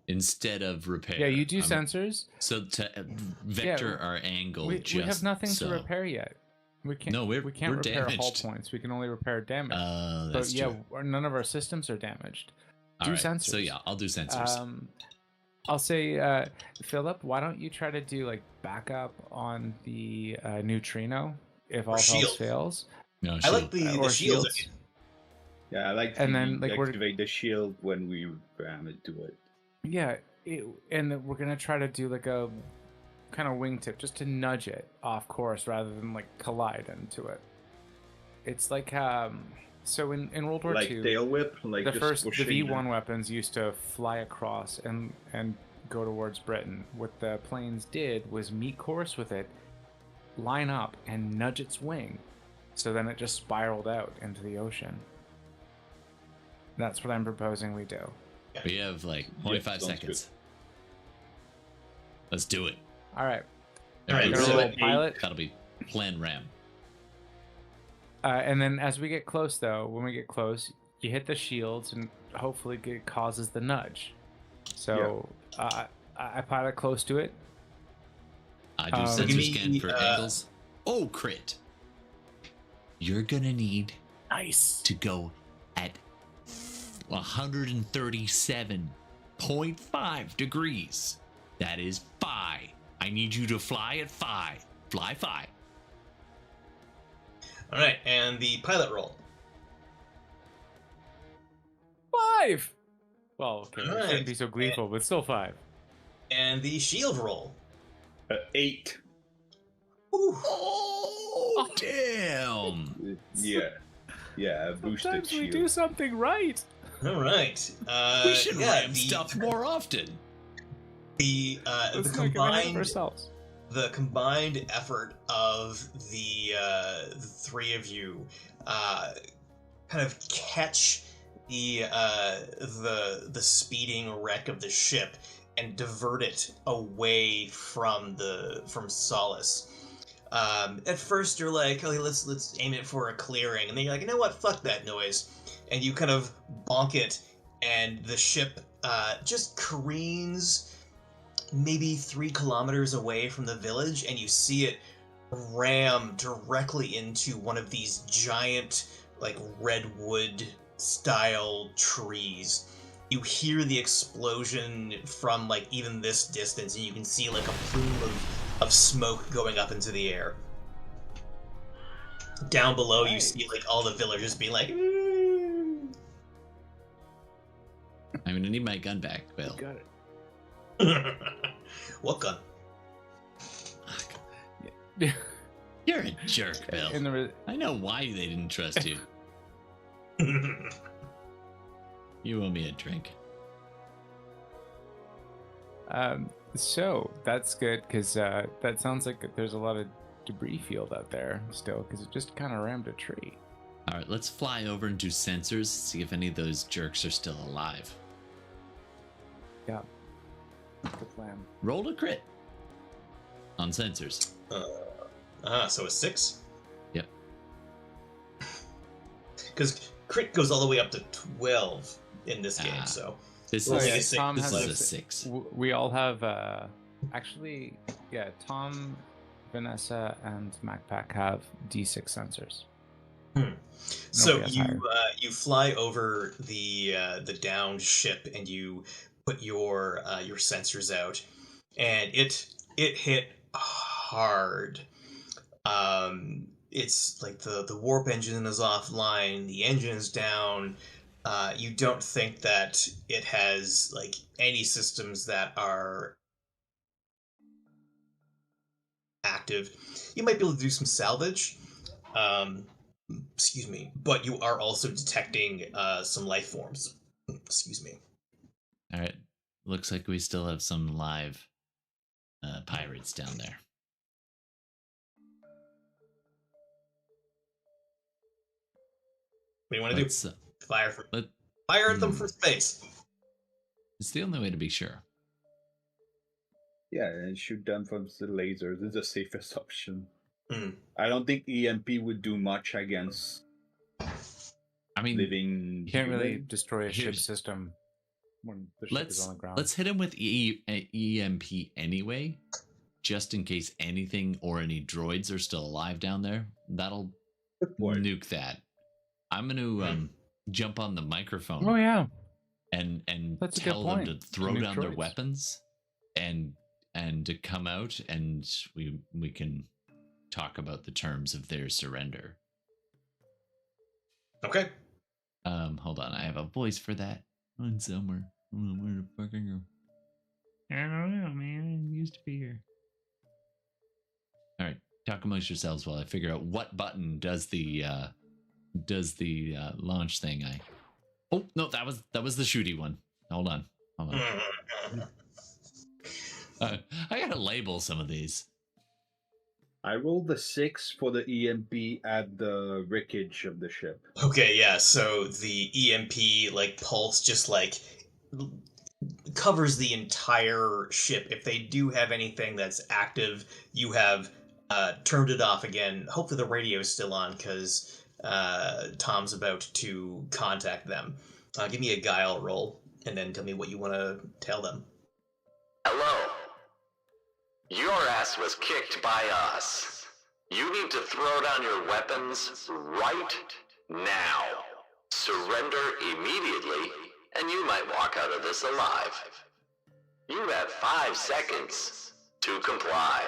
instead of repair. Yeah, you do sensors. So to vector our angle. We have nothing so. to repair yet. We can't. No, we can't we're repair hull damaged. points. We can only repair damage. That's but yeah, true. none of our systems are damaged. All do right, sensors. So yeah, I'll do sensors. I'll say, Philip, why don't you try to do like backup on the neutrino if all else fails? No, I like the shields. Shields. Yeah, I like to And then, like, activate the shield when we ram it to it. Yeah, and we're gonna try to do like a kind of wingtip just to nudge it off course rather than like collide into it. It's like so in World War Like II, tail whip, like the just pushing V1 weapons used to fly across and go towards Britain. What the planes did was meet course with it, line up, and nudge its wing. So then it just spiraled out into the ocean. That's what I'm proposing we do. We have like 25 seconds. Let's do it. All right. All right, Everybody so ready? pilot. That'll be plan ram. And then as we get close, though, when we get close, you hit the shields and hopefully it causes the nudge. So I pilot close to it. I do sensor scan for angles. Oh, crit. You're going to need to go at 137.5 degrees. That is phi. I need you to fly at phi. Fly phi. All right, and the pilot roll. 5. Well, okay, All I shouldn't right. be so gleeful, but still 5. And the shield roll. 8. Ooh. Oh, damn. Yeah, boosted Sometimes we shield. do something right. All right. We should ram stuff more often. The Let's not get ahead of combined ourselves. the combined effort of the three of you kind of catch the speeding wreck of the ship and divert it away from Solace. At first you're like, okay, let's aim it for a clearing, and then you're like, you know what, fuck that noise, and you kind of bonk it, and the ship just careens maybe 3 kilometers away from the village, and you see it ram directly into one of these giant, like, redwood style trees. You hear the explosion from, like, even this distance, and you can see, like, a plume of smoke going up into the air. Down below, you see, like, all the villagers being like, I'm gonna need my gun back, Bill. Got it. What gun? You're a jerk, Bill. In the I know why they didn't trust you. You owe me a drink. So that's good because that sounds like there's a lot of debris field out there still because it just kind of rammed a tree. All right, let's fly over and do sensors, see if any of those jerks are still alive. Yeah. Good plan. Roll a crit on sensors. So a 6? Yep. Because crit goes all the way up to 12 in this game, so... This Well, is yeah, a six. Tom This has is a a 6. We all have actually, yeah, Tom, Vanessa, and MacPack have D6 sensors. So Nobody has higher. you fly over the downed ship and you put your sensors out, and it hit hard. It's like the warp engine is offline, the engine is down. You don't think that it has like any systems that are active. You might be able to do some salvage. Excuse me, but you are also detecting some life forms. Excuse me. All right. Looks like we still have some live pirates down there. do you want to do? Fire at them for space. It's the only way to be sure. Yeah, and shoot them from the lasers is the safest option. Mm. I don't think EMP would do much against. I mean, living. You can't really destroy a ship system when the ship is on the ground. Let's hit him with EMP anyway, just in case anything or any droids are still alive down there. That'll nuke that. I'm going to jump on the microphone. Oh yeah, and That's tell them to throw down their droids. weapons and to come out, and we can talk about the terms of their surrender. Okay. Hold on, I have a voice for that on somewhere. Where the fuck are you? I don't know, man. I used to be here. All right, talk amongst yourselves while I figure out what button does the launch thing. Oh no, that was the shooty one. Hold on. I gotta label some of these. I rolled the 6 for the EMP at the wreckage of the ship. Okay, yeah, so the EMP, like, pulse just, like, covers the entire ship. If they do have anything that's active, you have turned it off again. Hopefully the radio's still on, because Tom's about to contact them. Give me a guile roll, and then tell me what you want to tell them. Hello. Your ass was kicked by us. You need to throw down your weapons right now. Surrender immediately, and you might walk out of this alive. You have 5 seconds to comply.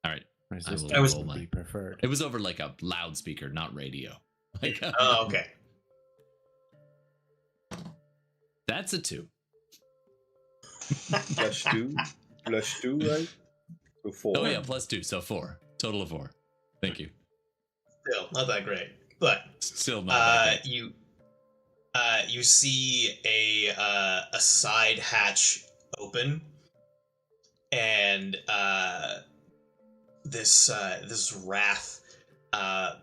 All right. Resistance would be preferred. It was over like a loudspeaker, not radio. Oh, okay. That's a 2. Plus 2, right? So 4. Oh yeah, plus 2, so 4. Total of 4. Thank you. Still, not that great. But still not that great. You see a side hatch open, and this wrath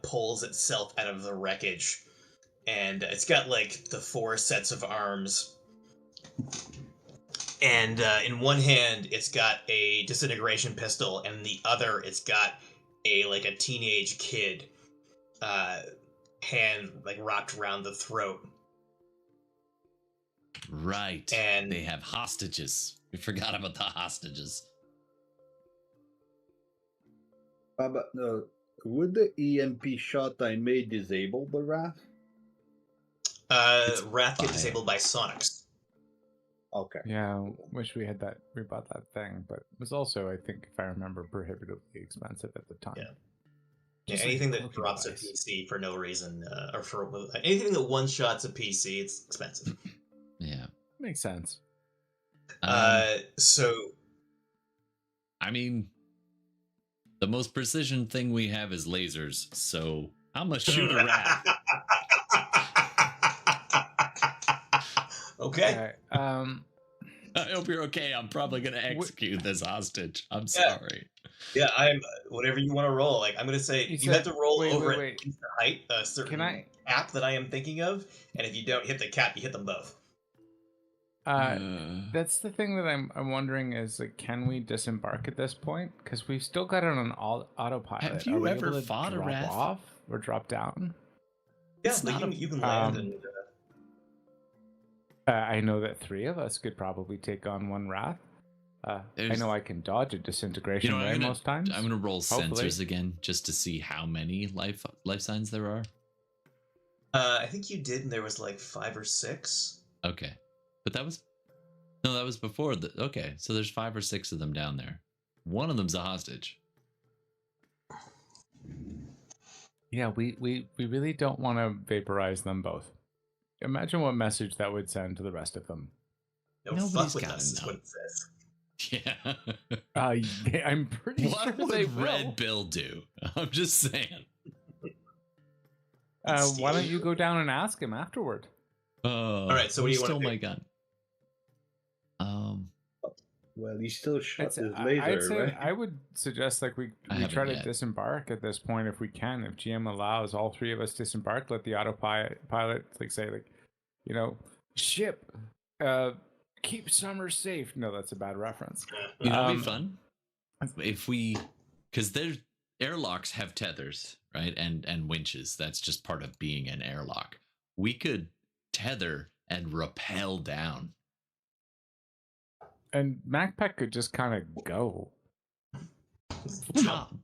pulls itself out of the wreckage, and it's got like the 4 sets of arms. And in one hand, it's got a disintegration pistol, and in the other, it's got a teenage kid, hand like wrapped around the throat. Right. And they have hostages. We forgot about the hostages. But would the EMP shot I made disable the Wrath? Wrath get disabled by sonics. Okay. Yeah, wish we had that. We bought that thing, but it was also, I think, if I remember, prohibitively expensive at the time. Yeah, anything that drops a PC for no reason, or for anything that one-shots a PC, it's expensive. Yeah, makes sense. So, I mean, the most precision thing we have is lasers, so I'm gonna shoot a rat. Okay. I hope you're okay. I'm probably gonna execute this hostage. I'm sorry. Yeah, I'm. Whatever you want to roll. Like I'm gonna say, you have to roll over at the height, a certain cap that I am thinking of, and if you don't hit the cap, you hit them both. That's the thing that I'm wondering is, like, can we disembark at this point? Because we've still got it on autopilot. Have you ever fought a Wrath? Off or drop down? Yeah, you can land and. I know that 3 of us could probably take on one Wrath. I know I can dodge a disintegration ray most times. I'm gonna roll sensors again just to see how many life signs there are. I think you did, and there was like 5 or 6. Okay, but that was before the. Okay, so there's 5 or 6 of them down there. One of them's a hostage. Yeah, we really don't want to vaporize them both. Imagine what message that would send to the rest of them. Nobody's got us, is what it says. Yeah. I'm pretty sure what they would will. Red Bill do? I'm just saying. Why don't you go down and ask him afterward? All right. So what do you want to do? My gun. Well, he still shot I'd his say, laser, right? I would suggest like we haven't try to yet. disembark at this point if we can. If GM allows, all three of us disembark. Let the autopilot like say like, you know, ship, keep Summer safe. No, that's a bad reference. You know, it'd be fun if we, because there's airlocks have tethers, right, and winches. That's just part of being an airlock. We could tether and rappel down. And MacPack could just kind of go. Tom,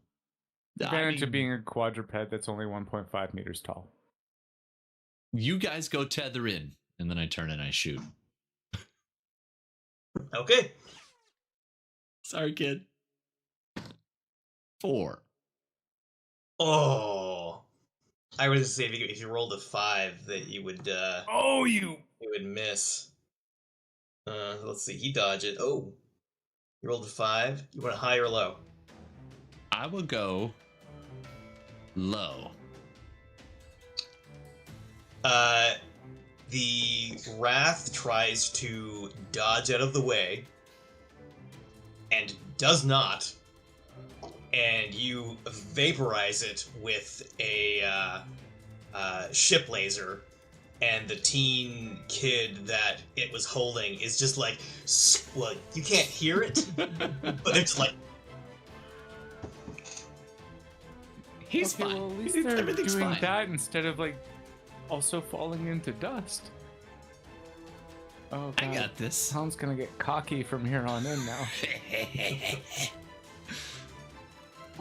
Advantage of being a quadruped that's only 1.5 meters tall. you guys go tether in, and then I turn and I shoot. Okay. Sorry, kid. 4. Oh, I was say if you rolled a 5 that you would you would miss. Let's see. He dodged it. Oh, you rolled a 5. You want a high or low? I will go low. The Wrath tries to dodge out of the way and does not, and you vaporize it with a ship laser, and the teen kid that it was holding is just like, well, you can't hear it, but it's like, He's Okay, fine. well, at least It's- they're everything's doing fine. that instead of like also falling into dust. Oh, God. I got this. Tom's gonna get cocky from here on in now.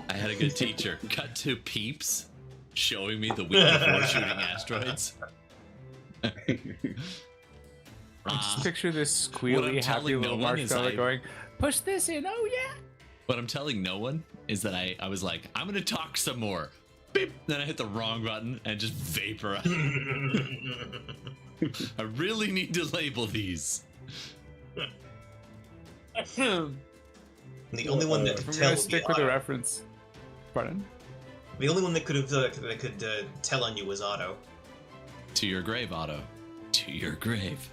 I had a good teacher. Cut to Peeps showing me the week before shooting asteroids. Just picture this what I'm squealy, happy telling little no one is marshmallow I- going, push this in, oh yeah! What I'm telling no one is that I was like, I'm gonna talk some more. Beep. Then I hit the wrong button and just vaporize. I really need to label these. the only one that could We're tell gonna would be stick with the Otto. reference. Pardon? The only one that could tell on you was Otto. To your grave, Otto. To your grave.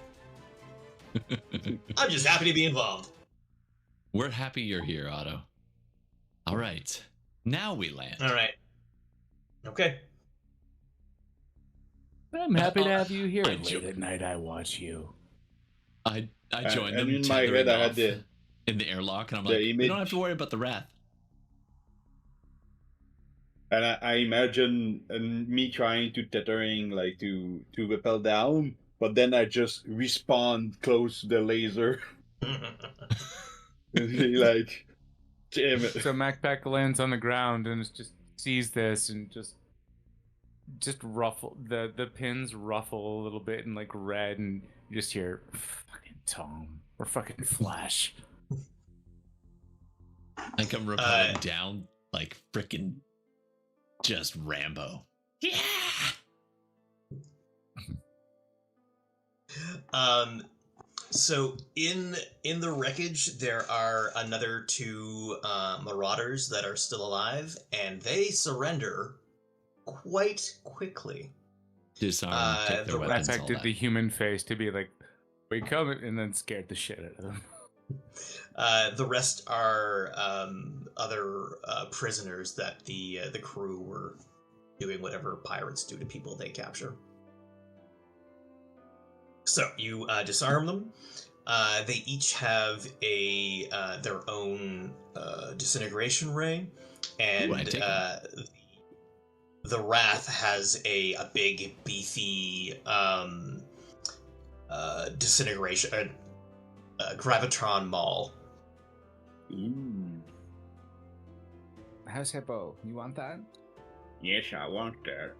I'm just happy to be involved. We're happy you're here, Otto. All right. Now we land. All right. Okay. I'm happy to have you here. I Late at night, I watch you. I joined them and in my head, tethering I had off the in the airlock, and I'm the like, we image. don't have to worry about the wrath. And I imagine me trying to tethering like to rappel down, but then I just respawn close to the laser. And be like, damn it. So MacPack lands on the ground and just sees this and just ruffle the pins ruffle a little bit and like red, and you just hear fucking Tom or fucking Flash. I come rappelling down like frickin' just Rambo. Yeah. So in the wreckage, there are another 2 marauders that are still alive, and they surrender quite quickly. Disarm, take their the weapons, MacPack all did that. the human face to be like, we come, and then scared the shit out of them. The rest are other prisoners that the crew were doing whatever pirates do to people they capture. So you disarm them. They each have a their own disintegration ray, and Ooh, I take 'em. the Wrath has a big beefy disintegration gravitron maul. Ooh. How's Hippo? You want that? Yes, I want that.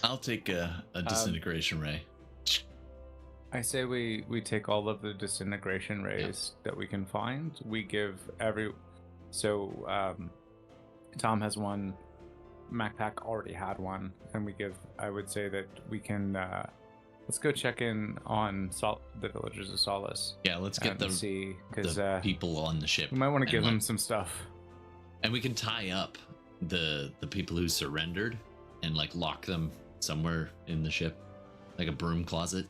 I'll take a disintegration ray. I say we take all of the disintegration rays that we can find. We give Tom has one, MacPack already had one, and we give. I would say that we can. Let's go check in on the villagers of Solace. Yeah, let's get and see, because the people on the ship. we might want to and give them look. some stuff. And we can tie up the people who surrendered and like lock them somewhere in the ship, like a broom closet.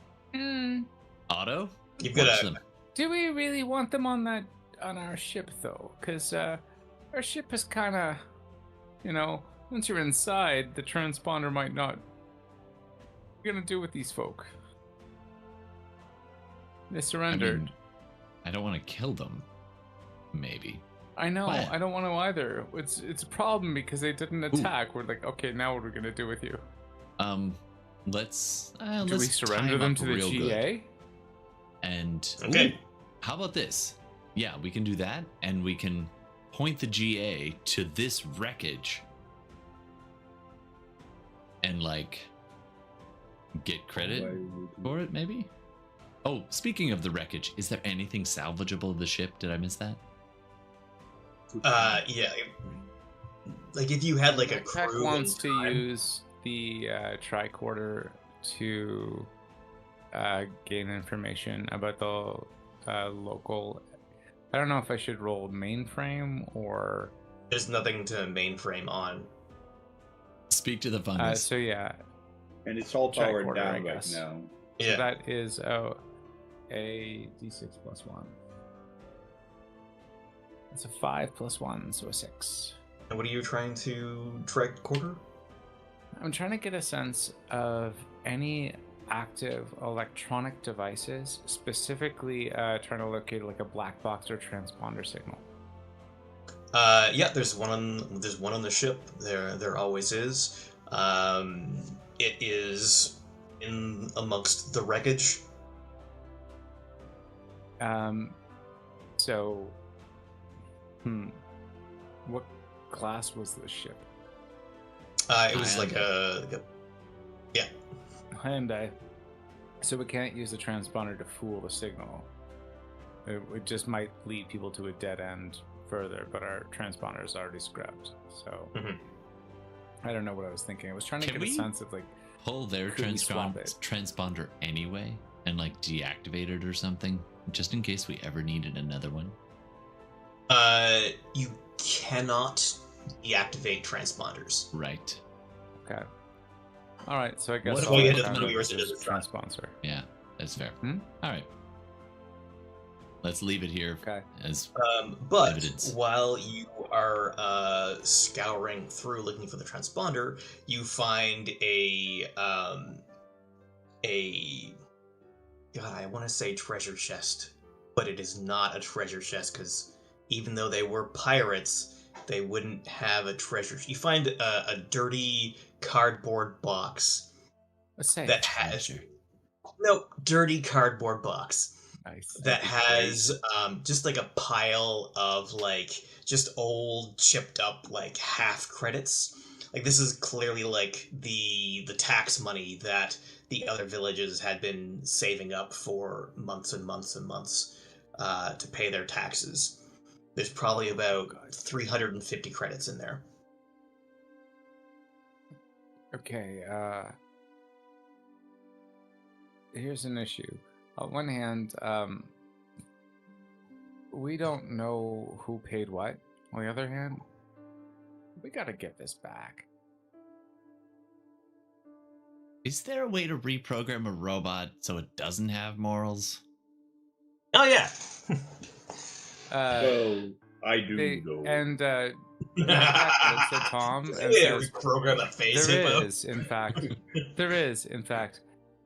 Otto, You've watch got them. Do we really want them on our ship though? Because our ship is kind of, once you're inside, the transponder might not. What are you gonna do with these folk? They surrendered. I don't want to kill them. Maybe. I know. What? I don't want to either. It's a problem because they didn't attack. We're like, okay, now what are we gonna do with you? Let's do we surrender them to the GA? Good. And Okay. ooh, how about this? Yeah, we can do that, and we can point the GA to this wreckage, and get credit for it, maybe. Oh, speaking of the wreckage, is there anything salvageable of the ship? Did I miss that? Yeah. Like if you had like a Tech crew wants in to time- use the tricorder to gain information about the local. I don't know if I should roll mainframe or. There's nothing to mainframe on. Speak to the fungus. So yeah, And it's all powered Check order, I down right guess. now. Yeah. so that is a d6 plus 1. It's a 5 plus 1, so a 6. And what are you trying to tricorder? I'm trying to get a sense of any active electronic devices, specifically trying to locate like a black box or transponder signal. Yeah, there's one on the ship. There always is. It is in amongst the wreckage. So, what class was this ship? It was like a yeah. And so we can't use the transponder to fool the signal. It just might lead people to a dead end further, but our transponder is already scrubbed. So I don't know what I was thinking. I was trying to Can get a we sense of pull their could we swap transponder anyway and deactivate it or something, just in case we ever needed another one. You cannot deactivate transponders. Right. Okay. All right. So I guess What if I'll we try had to to do yours use as a try? transponder. Yeah, that's fair. Hmm? All right. Let's leave it here Okay. as But evidence. while you are scouring through looking for the transponder, you find a God, I want to say treasure chest, but it is not a treasure chest because even though they were pirates, they wouldn't have a treasure. You find a dirty cardboard box Let's say that has dirty cardboard box. nice. That has just like a pile of just old chipped up half credits. This is clearly the tax money that the other villages had been saving up for months and months and months to pay their taxes. There's probably about 350 credits in there. Okay. Here's an issue. On one hand, we don't know who paid what. On the other hand, we gotta get this back. Is there a way to reprogram a robot so it doesn't have morals? Oh yeah. Well, I do know. And looks at Tom and Yeah, we says, program a face there hippo. is, in fact,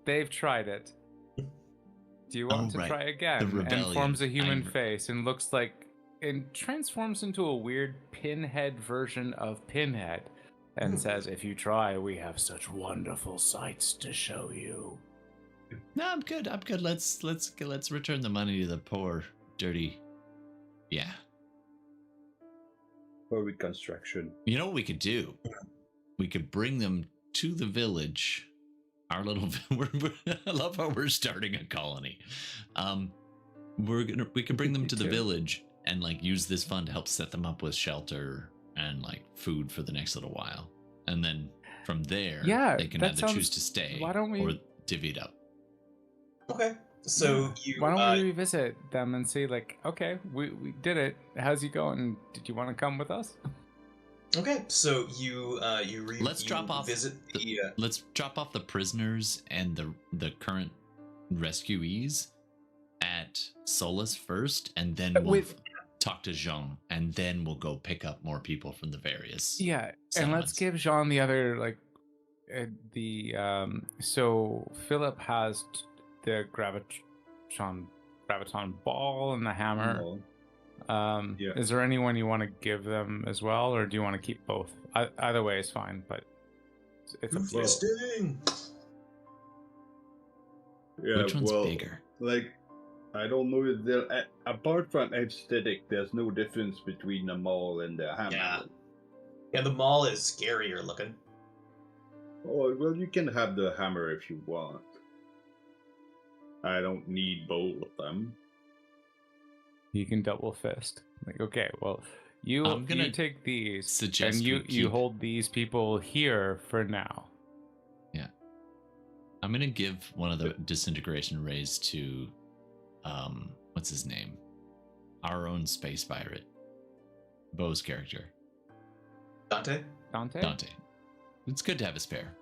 they've tried it. Do you want to right. try again? The And rebellion. forms a human I- face and looks like, and transforms into a weird pinhead version of Pinhead, and says, "If you try, we have such wonderful sights to show you." No, I'm good. Let's return the money to the poor, dirty. Yeah. For reconstruction. You know what we could do? We could bring them to the village. Our little. I love how we're starting a colony. We can bring them to the village and use this fund to help set them up with shelter and food for the next little while, and then from there, Yeah, they can that either choose sounds- to stay why don't we- or divvy it up. Okay. So you Why don't we revisit them and say, okay, we did it. How's you going? Did you want to come with us? okay, so you Let's drop off visit the Let's drop off the prisoners and the current rescuees at at Solus first, and then we'll talk to Jean, and then we'll go pick up more people from the various. Yeah, settlements. And let's give Jean the other so Philip has the graviton ball and the hammer. No. Is there anyone you want to give them as well, or do you want to keep both? Either way is fine, but it's a Interesting. Yeah, Which one's bigger? Like, I don't know if there. Apart from aesthetic, there's no difference between the maul and the hammer. Yeah, the maul is scarier looking. Oh well, you can have the hammer if you want. I don't need both of them. You can double fist. Like, okay, well, you take these, and you hold these people here for now. Yeah. I'm gonna give one of the disintegration rays to, what's his name? Our own space pirate, Bo's character. Dante. It's good to have a spare.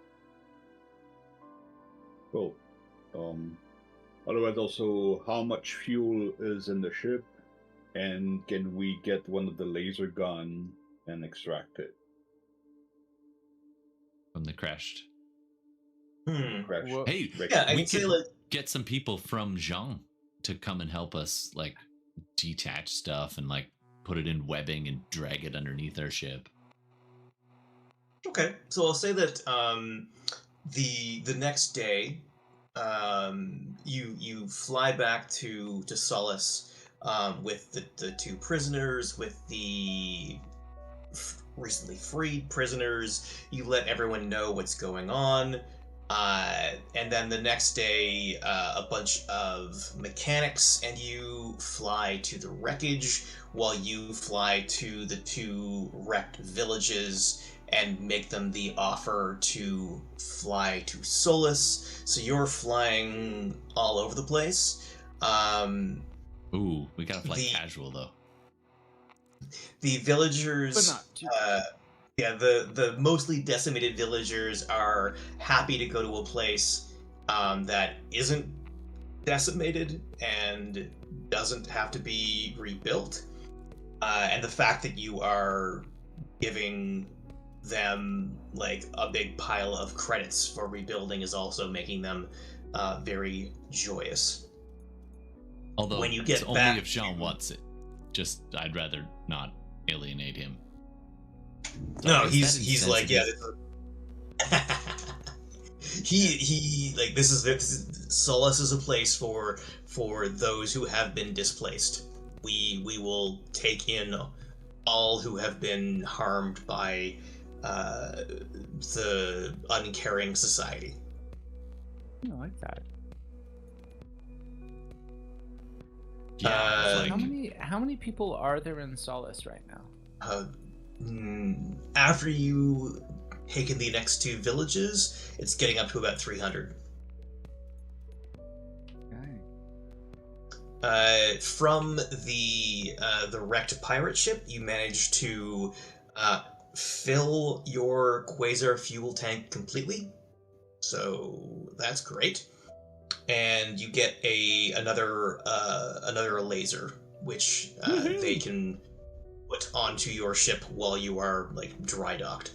Cool. Otherwise, also, how much fuel is in the ship, and can we get one of the laser gun and extract it From the crashed. crash? Well, Hey, Yeah, we I'd say could get some people from Jean to come and help us, like, detach stuff and, like, put it in webbing and drag it underneath our ship. Okay, so I'll say that the next day, you fly back to Solus with the two prisoners, with the recently freed prisoners. You let everyone know what's going on, and then the next day, a bunch of mechanics and you fly to the wreckage, while you fly to the two wrecked villages and make them the offer to fly to Solus. So you're flying all over the place. Ooh, we gotta fly casual though. The villagers, But not too the mostly decimated villagers are happy to go to a place that isn't decimated and doesn't have to be rebuilt. And the fact that you are giving them like a big pile of credits for rebuilding is also making them very joyous. Although when you get it's back, only if Jean wants it. Just I'd rather not alienate him. So no, is he's that like, yeah. This is Solus is a place for those who have been displaced. We will take in all who have been harmed by the uncaring society. I like that. Yeah, How many people are there in Solus right now? After you take in the next two villages, it's getting up to about 300. Okay. From the wrecked pirate ship, you managed to fill your quasar fuel tank completely, so that's great. And you get another laser, which they can put onto your ship while you are like dry docked.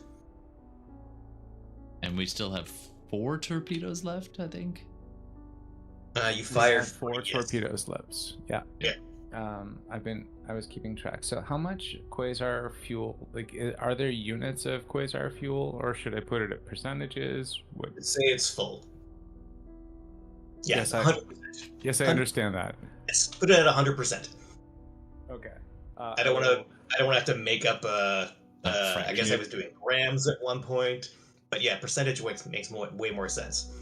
And we still have 4 torpedoes left, I think. You fired 4 torpedo slips. Yeah. Yeah. I was keeping track. So how much quasar fuel? Like, are there units of quasar fuel, or should I put it at percentages? Say it's full. Yeah, Yes, 100%. Yes, I understand that. Yes, put it at 100%. Okay. I don't want to have to make up I guess I was doing grams at one point, but yeah, percentage makes way more sense.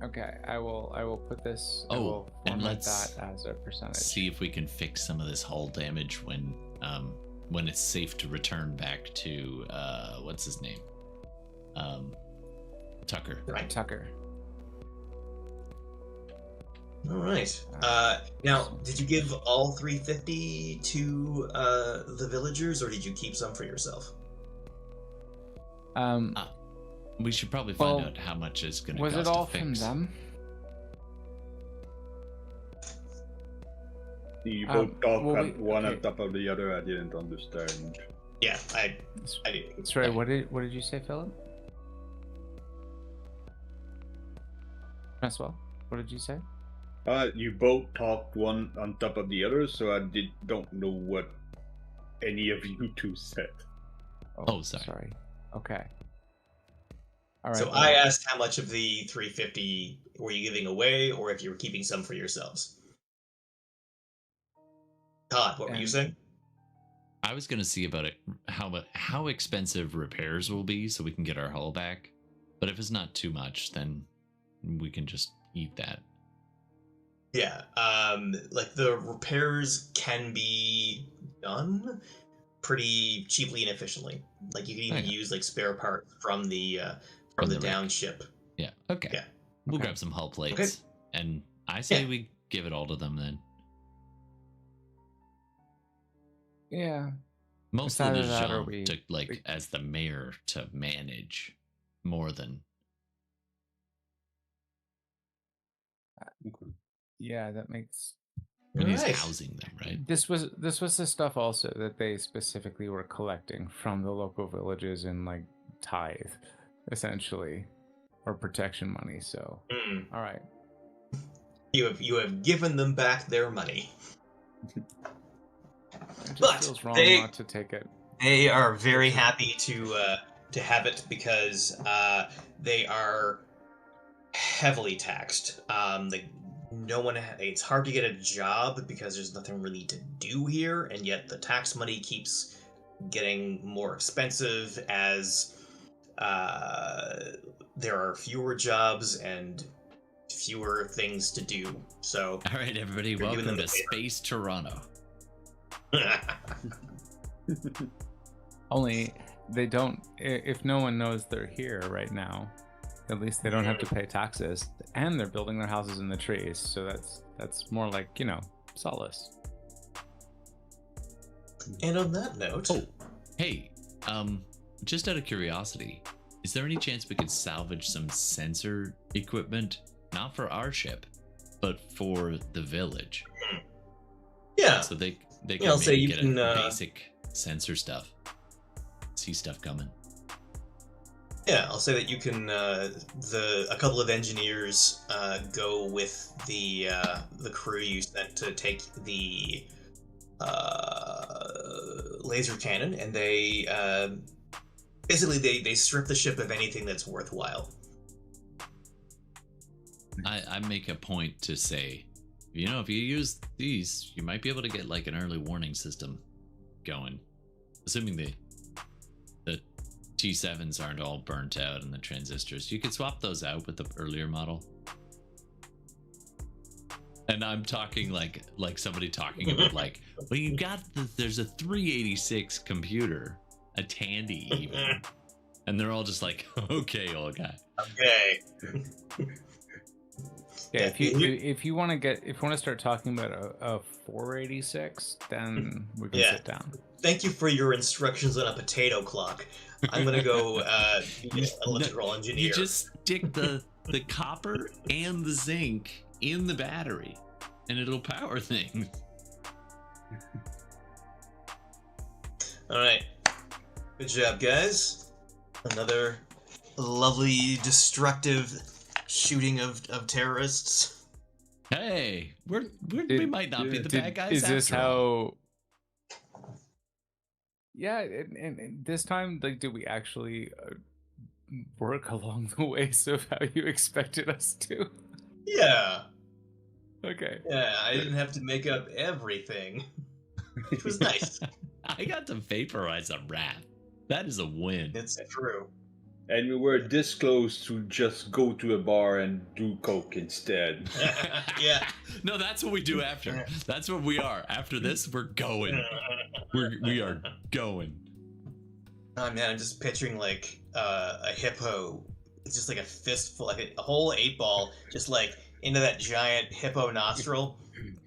Okay, I will put this. And let's that as a percentage. see if we can fix some of this hull damage when it's safe to return back to what's his name, Tucker. Right. Tucker. All right. Now, did you give all 350 to the villagers, or did you keep some for yourself? We should probably find out how much it's going to cost Was it all to from fix. them? You both talk one okay. on top of the other. I didn't understand. Yeah, I Sorry, what did you say, Philip? Francois, what did you say? You both talked one on top of the other, so I don't know what any of you two said. Oh, sorry. Okay. All right. So I asked how much of the 350 were you giving away, or if you were keeping some for yourselves. Todd, what were you saying? I was gonna see about it how expensive repairs will be, so we can get our hull back. But if it's not too much, then we can just eat that. Yeah, like the repairs can be done pretty cheaply and efficiently. Like you can even use like spare parts from the down ship. Yeah. Okay. Yeah. We'll grab some hull plates, and I say we give it all to them then. Yeah. Most of the job took as the mayor to manage more than. Yeah, that makes. And he's housing them, right? This was the stuff also that they specifically were collecting from the local villages in like tithe, essentially, or protection money. So, all right. You have given them back their money. It just feels wrong not to take it. They are very happy to have it because they are heavily taxed. It's hard to get a job because there's nothing really to do here, and yet the tax money keeps getting more expensive as there are fewer jobs and fewer things to do. So, all right, everybody, welcome to Space Toronto. Only they don't. If no one knows they're here right now, at least they don't have to pay taxes, and they're building their houses in the trees. So that's more like, solace. And on that note, hey, just out of curiosity, is there any chance we could salvage some sensor equipment, not for our ship, but for the village? Yeah. So they can maybe get a basic sensor stuff. See stuff coming. Yeah, I'll say that you can. A couple of engineers go with the crew you sent to take the laser cannon, and they basically they strip the ship of anything that's worthwhile. I make a point to say, if you use these, you might be able to get like an early warning system going, assuming the T7s aren't all burnt out and the transistors. You could swap those out with the earlier model. And I'm talking like somebody talking about well, you got there's a 386 computer, a Tandy even, and they're all just like, okay, old guy. Okay. Yeah, if you want to start talking about a 486, then we can sit down. Thank you for your instructions on a potato clock. I'm gonna go electrical engineer. You just stick the copper and the zinc in the battery, and it'll power things. All right, good job, guys. Another lovely destructive shooting of terrorists. Hey, we might not be the bad guys. Is this how? Yeah, and this time, did we actually work along the ways of how you expected us to? Yeah. Okay. Yeah, I didn't have to make up everything, which was nice. I got to vaporize a rat. That is a win. It's true. And we were this close to just go to a bar and do coke instead. Yeah. No, that's what we do after. That's what we are. After this, we're going. We are going. Oh man, I'm just picturing a hippo. It's just like a fistful, like a whole 8-ball, just into that giant hippo nostril.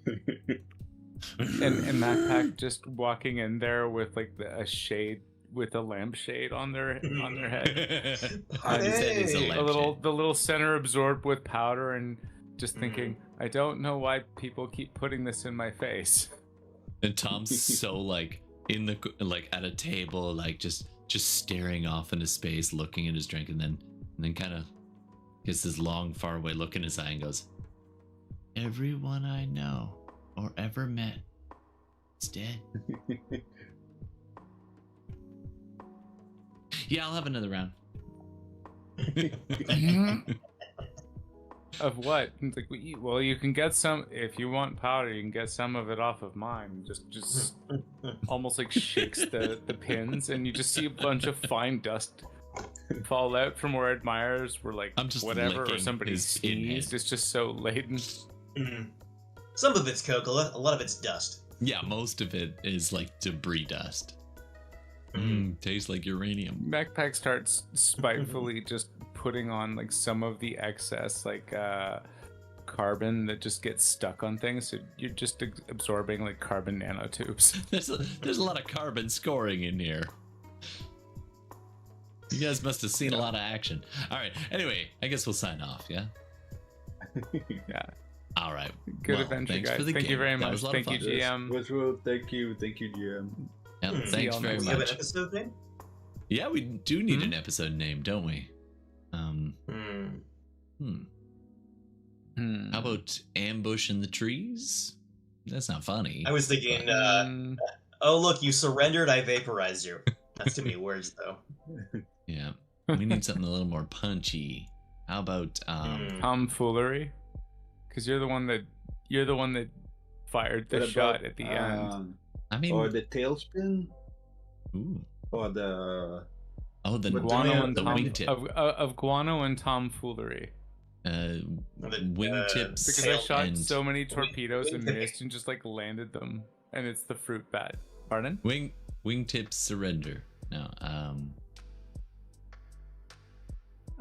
And MacPack just walking in there with a shade, with a lampshade on their head. Hey. The little center absorbed with powder, and just thinking, I don't know why people keep putting this in my face. And Tom's so like in the like at a table, like just staring off into space, looking at his drink, and then kind of gets this long, far away look in his eye and goes, "Everyone I know or ever met is dead." Yeah, I'll have another round. Of what? It's like, well, you can get some if you want powder. You can get some of it off of mine. Just almost like shakes the pins, and you just see a bunch of fine dust fall out from where admirers were like, I'm just whatever, or licking somebody his sneezed. It's just so laden. Some of it's coke, a lot of it's dust. Yeah, most of it is like debris dust. Tastes like uranium. Backpack starts spitefully just putting on like some of the excess like carbon that just gets stuck on things, so you're just absorbing like carbon nanotubes. There's a lot of carbon scoring in here. You guys must have seen a lot of action. All right, anyway, I guess we'll sign off. Yeah. Yeah. All right. Good adventure, thanks guys. For the Thank game. you very That much. was a lot of Thank you, fun. GM. Thank you, GM. Yeah, thanks very Do we have an much. episode name? Yeah, we do need an episode name, don't we? How about Ambush in the Trees? That's not funny. I was thinking, oh look, you surrendered, I vaporized you. That's too many words, though. Yeah, we need something a little more punchy. How about Tomfoolery? Because you're the one that fired the shot at the end. I mean, or the tailspin. Ooh. Or the guano and wingtip of guano and tomfoolery. Wingtips. Because I shot and so many torpedoes and missed and just like landed them, and it's the fruit bat. Pardon? Wingtips surrender. No.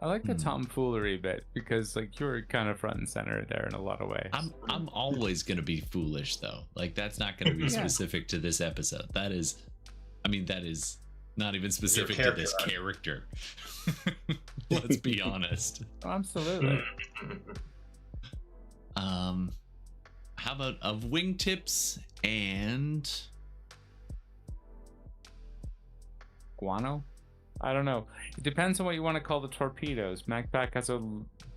I like the tomfoolery bit because like you were kind of front and center there in a lot of ways. I'm always gonna be foolish though. Like that's not gonna be specific to this episode. That is not even specific to this character. Let's be honest. Absolutely. How about of wingtips and guano? I don't know. It depends on what you want to call the torpedoes. MacPack has a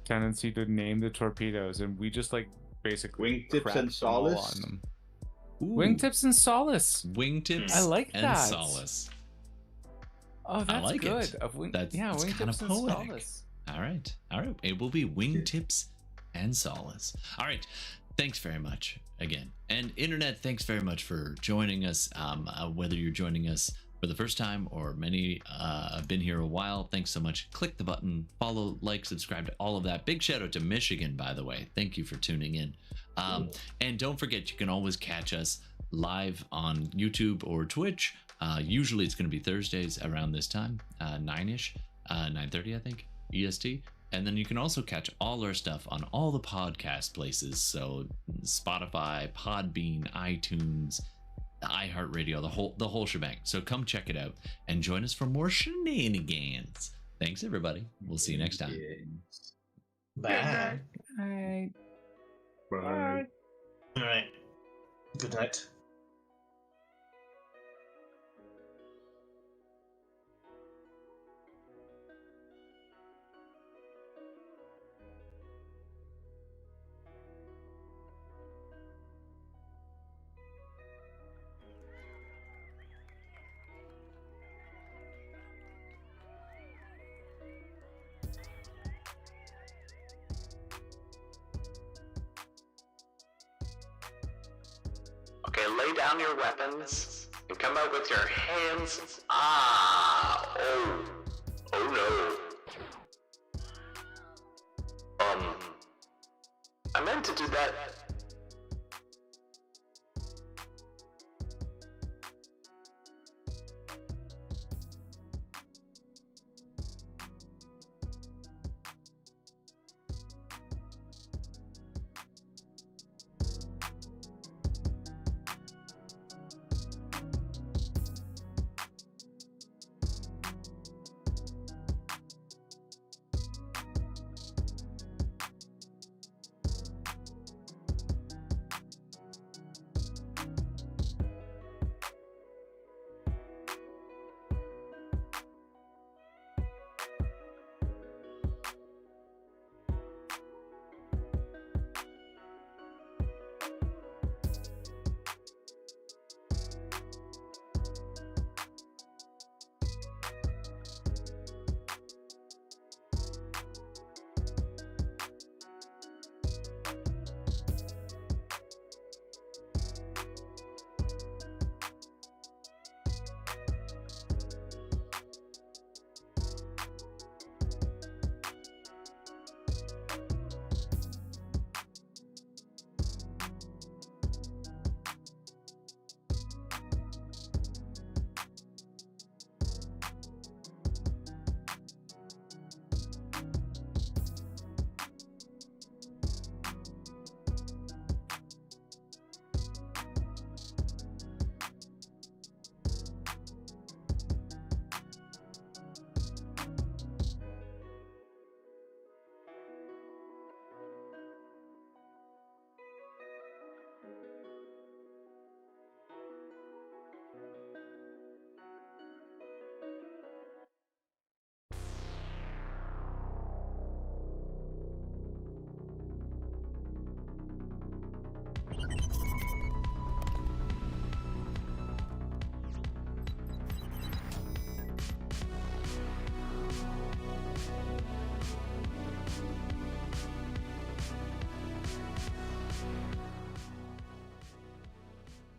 tendency to name the torpedoes, and we just like basically wingtips and solace on them. Ooh. Wingtips and solace. Wingtips. I like and that. Solace. Oh, that's I like good. it. Wingtips kind of and poetic. solace. All right. It will be wingtips and solace. All right. Thanks very much again. And internet, thanks very much for joining us. Whether you're joining us for the first time or many have been here a while, thanks so much. Click the button, follow, like, subscribe to all of that. Big shout out to Michigan, by the way. Thank you for tuning in. And don't forget, you can always catch us live on YouTube or Twitch. Usually it's going to be Thursdays around this time, 9-ish, 9:30, I think, EST. And then you can also catch all our stuff on all the podcast places. So Spotify, Podbean, iTunes, iHeartRadio, the whole shebang. So come check it out and join us for more shenanigans. Thanks, everybody. We'll see you next time. Bye. Bye. Bye. All right. Good night. Okay, lay down your weapons and come out with your hands. Oh no. I meant to do that